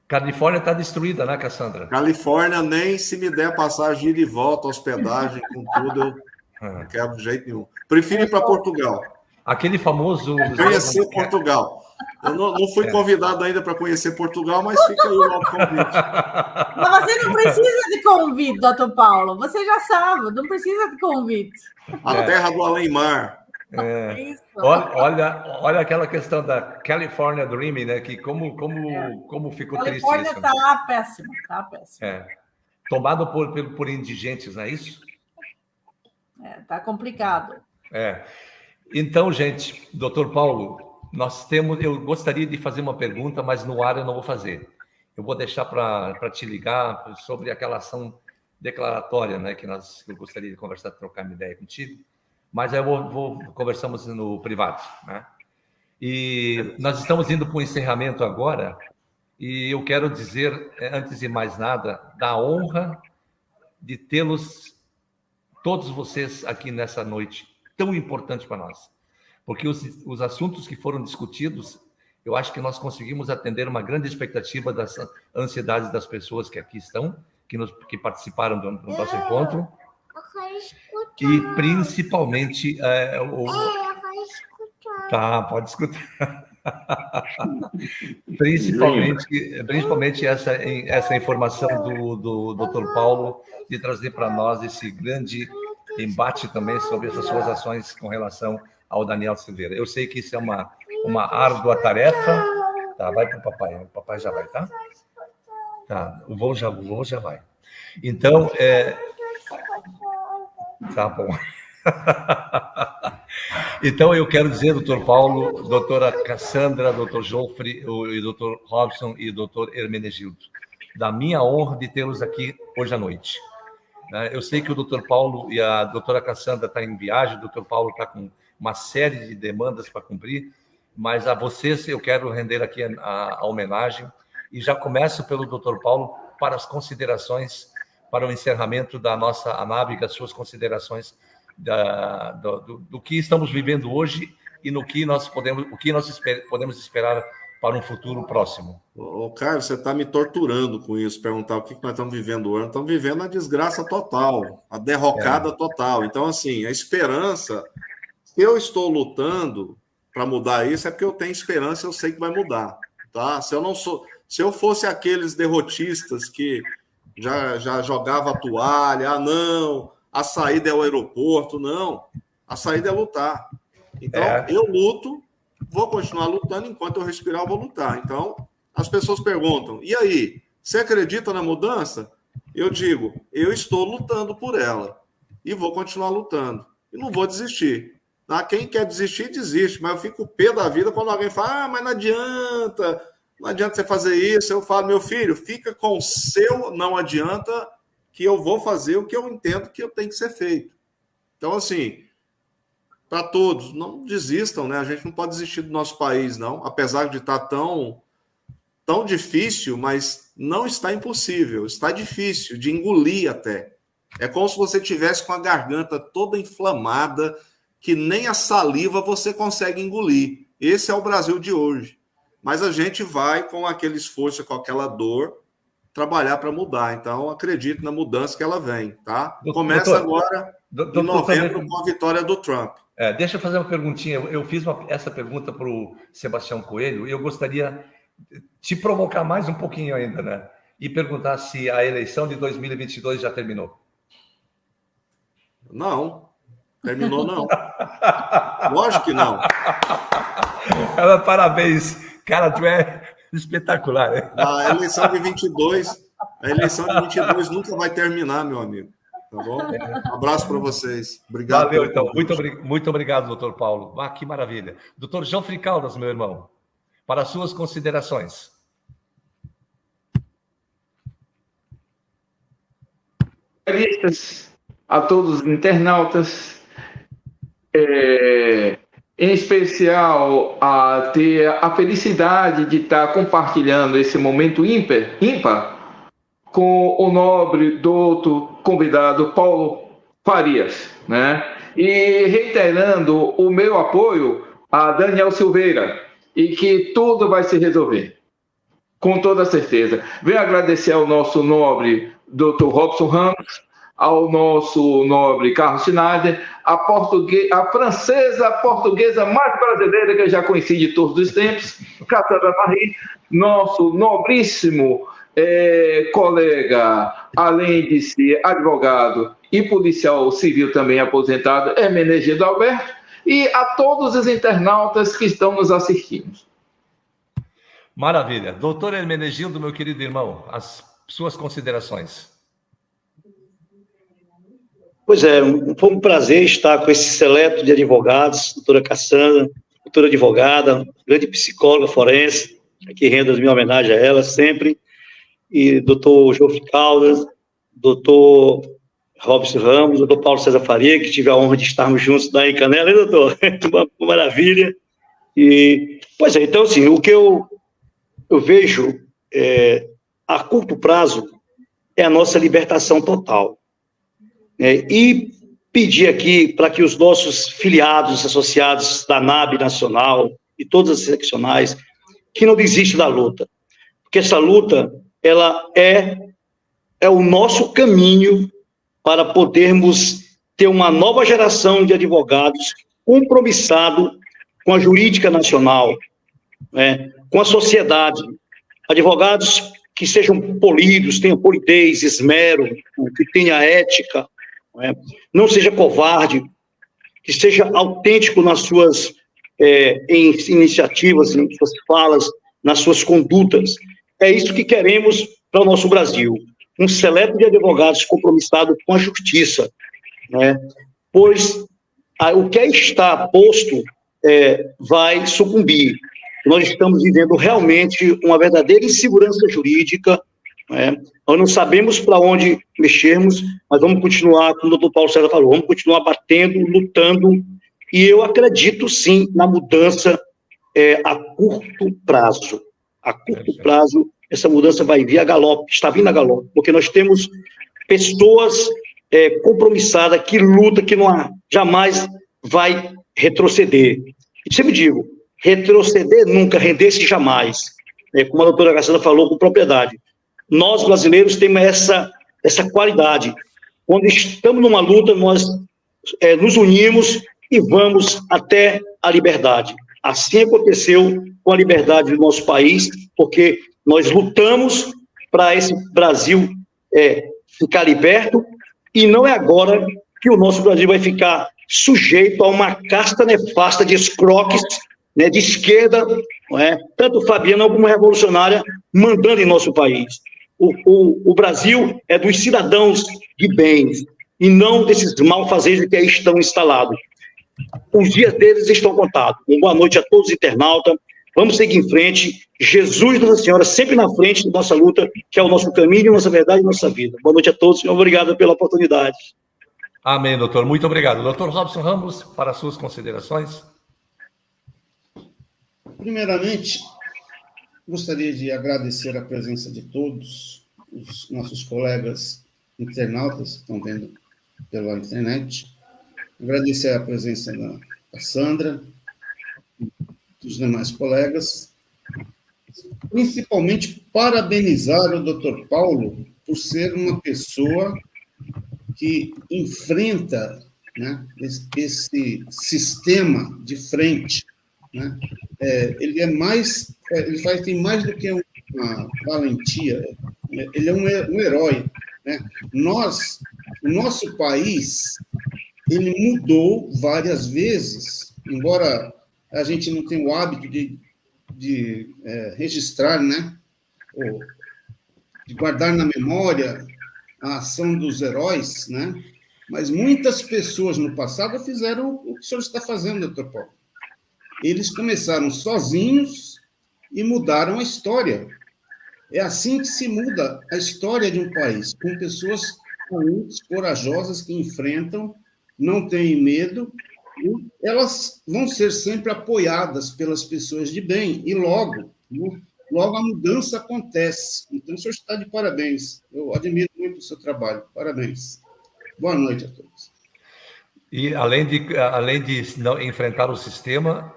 Califórnia está destruída, né, Cassandra? Califórnia, nem se me der passagem de volta, hospedagem, com tudo, eu não quero de jeito nenhum. Prefiro ir para Portugal. Aquele famoso... Conhecer Portugal. Eu não fui convidado ainda para conhecer Portugal, mas fica aí o nosso convite. Mas você não precisa de convite, doutor Paulo. Você já sabe, não precisa de convite. A terra do além-mar. Olha aquela questão da California Dreaming, né? Que como ficou triste isso. Califórnia está péssimo, Tomado por indigentes, não é isso? Está complicado. Então, gente, doutor Paulo, eu gostaria de fazer uma pergunta, mas no ar eu não vou fazer. Eu vou deixar para te ligar sobre aquela ação declaratória, né, que eu gostaria de conversar, trocar uma ideia contigo, mas aí conversamos no privado, né? E nós estamos indo para o encerramento agora, e eu quero dizer, antes de mais nada, da honra de tê-los, todos vocês aqui nessa noite, tão importante para nós. Porque os assuntos que foram discutidos, eu acho que nós conseguimos atender uma grande expectativa das ansiedades das pessoas que aqui estão, que participaram do nosso encontro. E principalmente... Tá, pode escutar. Principalmente essa informação do Dr. Paulo, de trazer para nós esse grande embate também sobre essas suas ações com relação ao Daniel Silveira. Eu sei que isso é uma árdua tarefa. Tá, vai para o papai já vai, tá? Tá, o voo já vai. Então, tá bom. Então, eu quero dizer, doutor Paulo, doutora Cassandra, doutor Joffre, e doutor Robson e doutor Hermenegildo, da minha honra de tê-los aqui hoje à noite. né? Eu sei que o doutor Paulo e a doutora Cassandra estão em viagem, o doutor Paulo está com uma série de demandas para cumprir, mas a vocês eu quero render aqui a homenagem, e já começo pelo doutor Paulo para as considerações, para o encerramento da nossa anábica, as suas considerações do que estamos vivendo hoje e no que nós podemos esperar para um futuro próximo. Ô, Carlos, você está me torturando com isso, perguntar o que nós estamos vivendo hoje. Nós estamos vivendo a desgraça total, a derrocada total. Então, assim, a esperança, se eu estou lutando para mudar isso, é porque eu tenho esperança, eu sei que vai mudar, tá? Se eu fosse aqueles derrotistas que já jogava a toalha, não, a saída é o aeroporto, não, a saída é lutar. Então, eu luto, vou continuar lutando, enquanto eu respirar, eu vou lutar. Então, as pessoas perguntam, e aí, você acredita na mudança? Eu digo, eu estou lutando por ela, e vou continuar lutando, e não vou desistir. Tá? Quem quer desistir, desiste, mas eu fico pé da vida quando alguém fala, mas não adianta você fazer isso. Eu falo, meu filho, fica com o seu não adianta, que eu vou fazer o que eu entendo que tem que ser feito. Então, assim, para todos, não desistam, né? A gente não pode desistir do nosso país, não, apesar de estar tão difícil, mas não está impossível, está difícil de engolir até. É como se você tivesse com a garganta toda inflamada, que nem a saliva você consegue engolir. Esse é o Brasil de hoje. Mas a gente vai, com aquele esforço, com aquela dor, trabalhar para mudar. Então, acredito na mudança que ela vem, tá? Começa agora, em novembro, com a vitória do Trump. Deixa eu fazer uma perguntinha. Eu fiz essa pergunta para o Sebastião Coelho e eu gostaria de te provocar mais um pouquinho ainda, né? E perguntar se a eleição de 2022 já terminou. Não, terminou não. Lógico que não. Parabéns. Cara, tu é espetacular. Né? A eleição de 22 nunca vai terminar, meu amigo. Tá bom? Um abraço para vocês. Obrigado. Valeu, então. Muito obrigado, doutor Paulo. Que maravilha. Doutor Geoffrey Caldas, meu irmão, para as suas considerações. A todos os internautas, em especial a ter a felicidade de estar compartilhando esse momento ímpar com o nobre doutor convidado Paulo Farias, né? E reiterando o meu apoio a Daniel Silveira, e que tudo vai se resolver, com toda certeza. Venho agradecer ao nosso nobre doutor Robson Ramos, ao nosso nobre Carlos Schneider, a francesa portuguesa mais brasileira que eu já conheci de todos os tempos, Cassandra Marie, nosso nobríssimo colega, além de ser advogado e policial civil também aposentado, Hermenegildo Alberto, e a todos os internautas que estão nos assistindo. Maravilha. Doutor Hermenegildo, meu querido irmão, as suas considerações. Pois é, foi um prazer estar com esse seleto de advogados, doutora Cassandra, doutora advogada, grande psicóloga forense, aqui rendo as minhas homenagens a ela sempre, e doutor Geoffrey Caldas, doutor Robson Ramos, doutor Paulo César Faria, que tive a honra de estarmos juntos lá em Canela, hein, doutor? Uma maravilha. E, pois é, então, assim, o que eu vejo a curto prazo é a nossa libertação total. E pedir aqui para que os nossos filiados, associados da NAB Nacional e todas as seccionais, que não desistam da luta, porque essa luta, ela é o nosso caminho para podermos ter uma nova geração de advogados compromissado com a jurídica nacional, né, com a sociedade, advogados que sejam polidos, tenham polidez, esmero, que tenha ética, não seja covarde, que seja autêntico nas suas iniciativas, nas suas falas, nas suas condutas. É isso que queremos para o nosso Brasil. Um seleto de advogados compromissado com a justiça, né? Pois o que está posto vai sucumbir. Nós estamos vivendo realmente uma verdadeira insegurança jurídica, né? Nós não sabemos para onde mexermos, mas vamos continuar, como o doutor Paulo César falou, vamos continuar batendo, lutando, e eu acredito, sim, na mudança a curto prazo. A curto prazo, essa mudança vai vir a galope, está vindo a galope, porque nós temos pessoas compromissadas, que lutam, que não jamais vai retroceder. E sempre digo, retroceder nunca, render-se jamais. Como a doutora Cassandra falou com propriedade. Nós, brasileiros, temos essa qualidade. Quando estamos numa luta, nós nos unimos e vamos até a liberdade. Assim aconteceu com a liberdade do nosso país, porque nós lutamos para esse Brasil ficar liberto, e não é agora que o nosso Brasil vai ficar sujeito a uma casta nefasta de escroques, né, de esquerda, não é? Tanto Fabiana como revolucionária, mandando em nosso país. O Brasil é dos cidadãos de bens, e não desses malfazejos que aí estão instalados. Os dias deles estão contados. Uma boa noite a todos os internautas. Vamos seguir em frente. Jesus, Nossa Senhora, sempre na frente da nossa luta, que é o nosso caminho, nossa verdade e nossa vida. Boa noite a todos e obrigado pela oportunidade. Amém, doutor. Muito obrigado. Doutor Robson Ramos, para as suas considerações. Primeiramente, gostaria de agradecer a presença de todos os nossos colegas internautas que estão vendo pela internet. Agradecer a presença da Sandra, dos demais colegas. Principalmente parabenizar o Dr. Paulo por ser uma pessoa que enfrenta, né, esse sistema de frente, né? Ele tem mais do que uma valentia, ele é um herói, né? O nosso país, ele mudou várias vezes, embora a gente não tenha o hábito de registrar, né, ou de guardar na memória a ação dos heróis, né? Mas muitas pessoas no passado fizeram o que o senhor está fazendo, doutor Paulo. Eles começaram sozinhos e mudaram a história. É assim que se muda a história de um país, com pessoas corajosas que enfrentam, não têm medo, e elas vão ser sempre apoiadas pelas pessoas de bem, e logo a mudança acontece. Então, o senhor está de parabéns. Eu admiro muito o seu trabalho. Parabéns. Boa noite a todos. E além de não enfrentar o sistema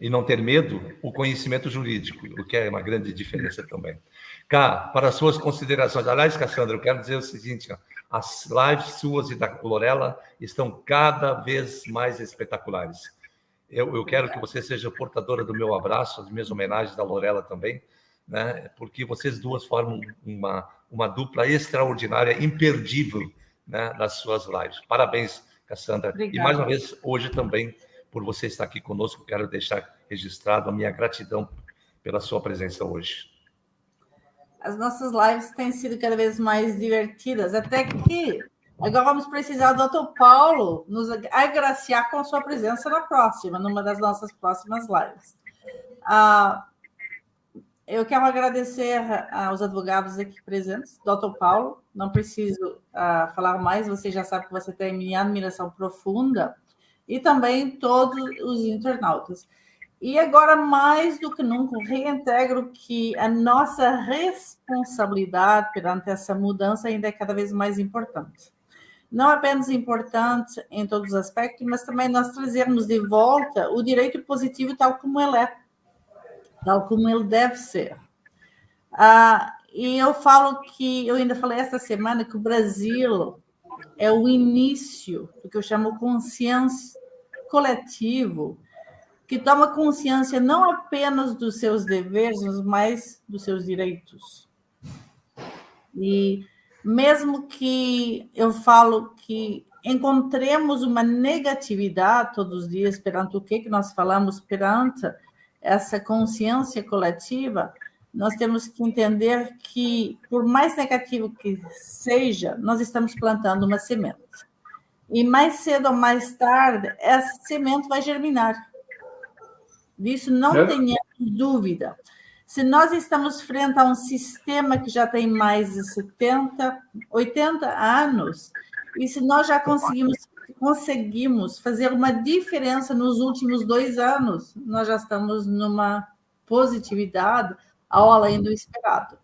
e não ter medo, o conhecimento jurídico, o que é uma grande diferença também. Cá, para as suas considerações. Aliás, Cassandra, eu quero dizer o seguinte, ó, as lives suas e da Lorela estão cada vez mais espetaculares. Eu quero que você seja portadora do meu abraço, das minhas homenagens da Lorela também, né? Porque vocês duas formam uma dupla extraordinária, imperdível, né, nas suas lives. Parabéns, Cassandra. Obrigada. E mais uma vez, hoje também, por você estar aqui conosco, quero deixar registrado a minha gratidão pela sua presença hoje. As nossas lives têm sido cada vez mais divertidas, até que agora vamos precisar do Dr. Paulo nos agraciar com a sua presença numa das nossas próximas lives. Eu quero agradecer aos advogados aqui presentes, Dr. Paulo, não preciso falar mais, você já sabe que você tem minha admiração profunda, e também todos os internautas. E agora, mais do que nunca, reintegro que a nossa responsabilidade perante essa mudança ainda é cada vez mais importante. Não apenas importante em todos os aspectos, mas também nós trazermos de volta o direito positivo tal como ele é, tal como ele deve ser. E eu ainda falei esta semana que o Brasil é o início do que eu chamo consciência coletivo, que toma consciência não apenas dos seus deveres, mas dos seus direitos. E mesmo que eu falo que encontremos uma negatividade todos os dias perante o que nós falamos, perante essa consciência coletiva, nós temos que entender que, por mais negativo que seja, nós estamos plantando uma semente. E mais cedo ou mais tarde, essa semente vai germinar. Disso não tenhamos dúvida. Se nós estamos frente a um sistema que já tem mais de 70, 80 anos, e se nós já conseguimos fazer uma diferença nos últimos 2 anos, nós já estamos numa positividade ao além do esperado.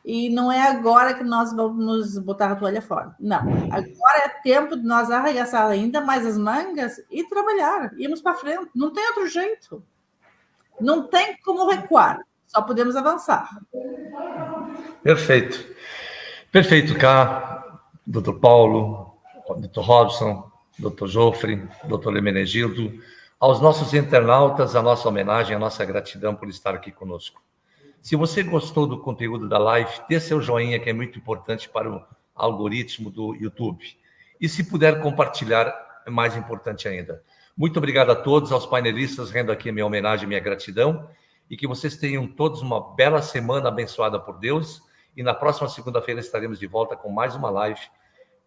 E não é agora que nós vamos botar a toalha fora. Não. Agora é tempo de nós arregaçar ainda mais as mangas e trabalhar. Irmos para frente. Não tem outro jeito. Não tem como recuar. Só podemos avançar. Perfeito. Perfeito, Cá, Dr. Paulo, Dr. Robson, Dr. Jofre, Dr. Hermenegildo. Aos nossos internautas, a nossa homenagem, a nossa gratidão por estar aqui conosco. Se você gostou do conteúdo da live, dê seu joinha, que é muito importante para o algoritmo do YouTube. E se puder compartilhar, é mais importante ainda. Muito obrigado a todos, aos painelistas, rendo aqui a minha homenagem, minha gratidão, e que vocês tenham todos uma bela semana abençoada por Deus, e na próxima segunda-feira estaremos de volta com mais uma live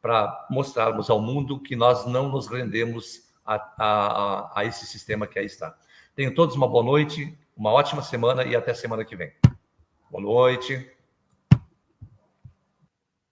para mostrarmos ao mundo que nós não nos rendemos a esse sistema que aí está. Tenham todos uma boa noite, uma ótima semana e até semana que vem. Boa noite.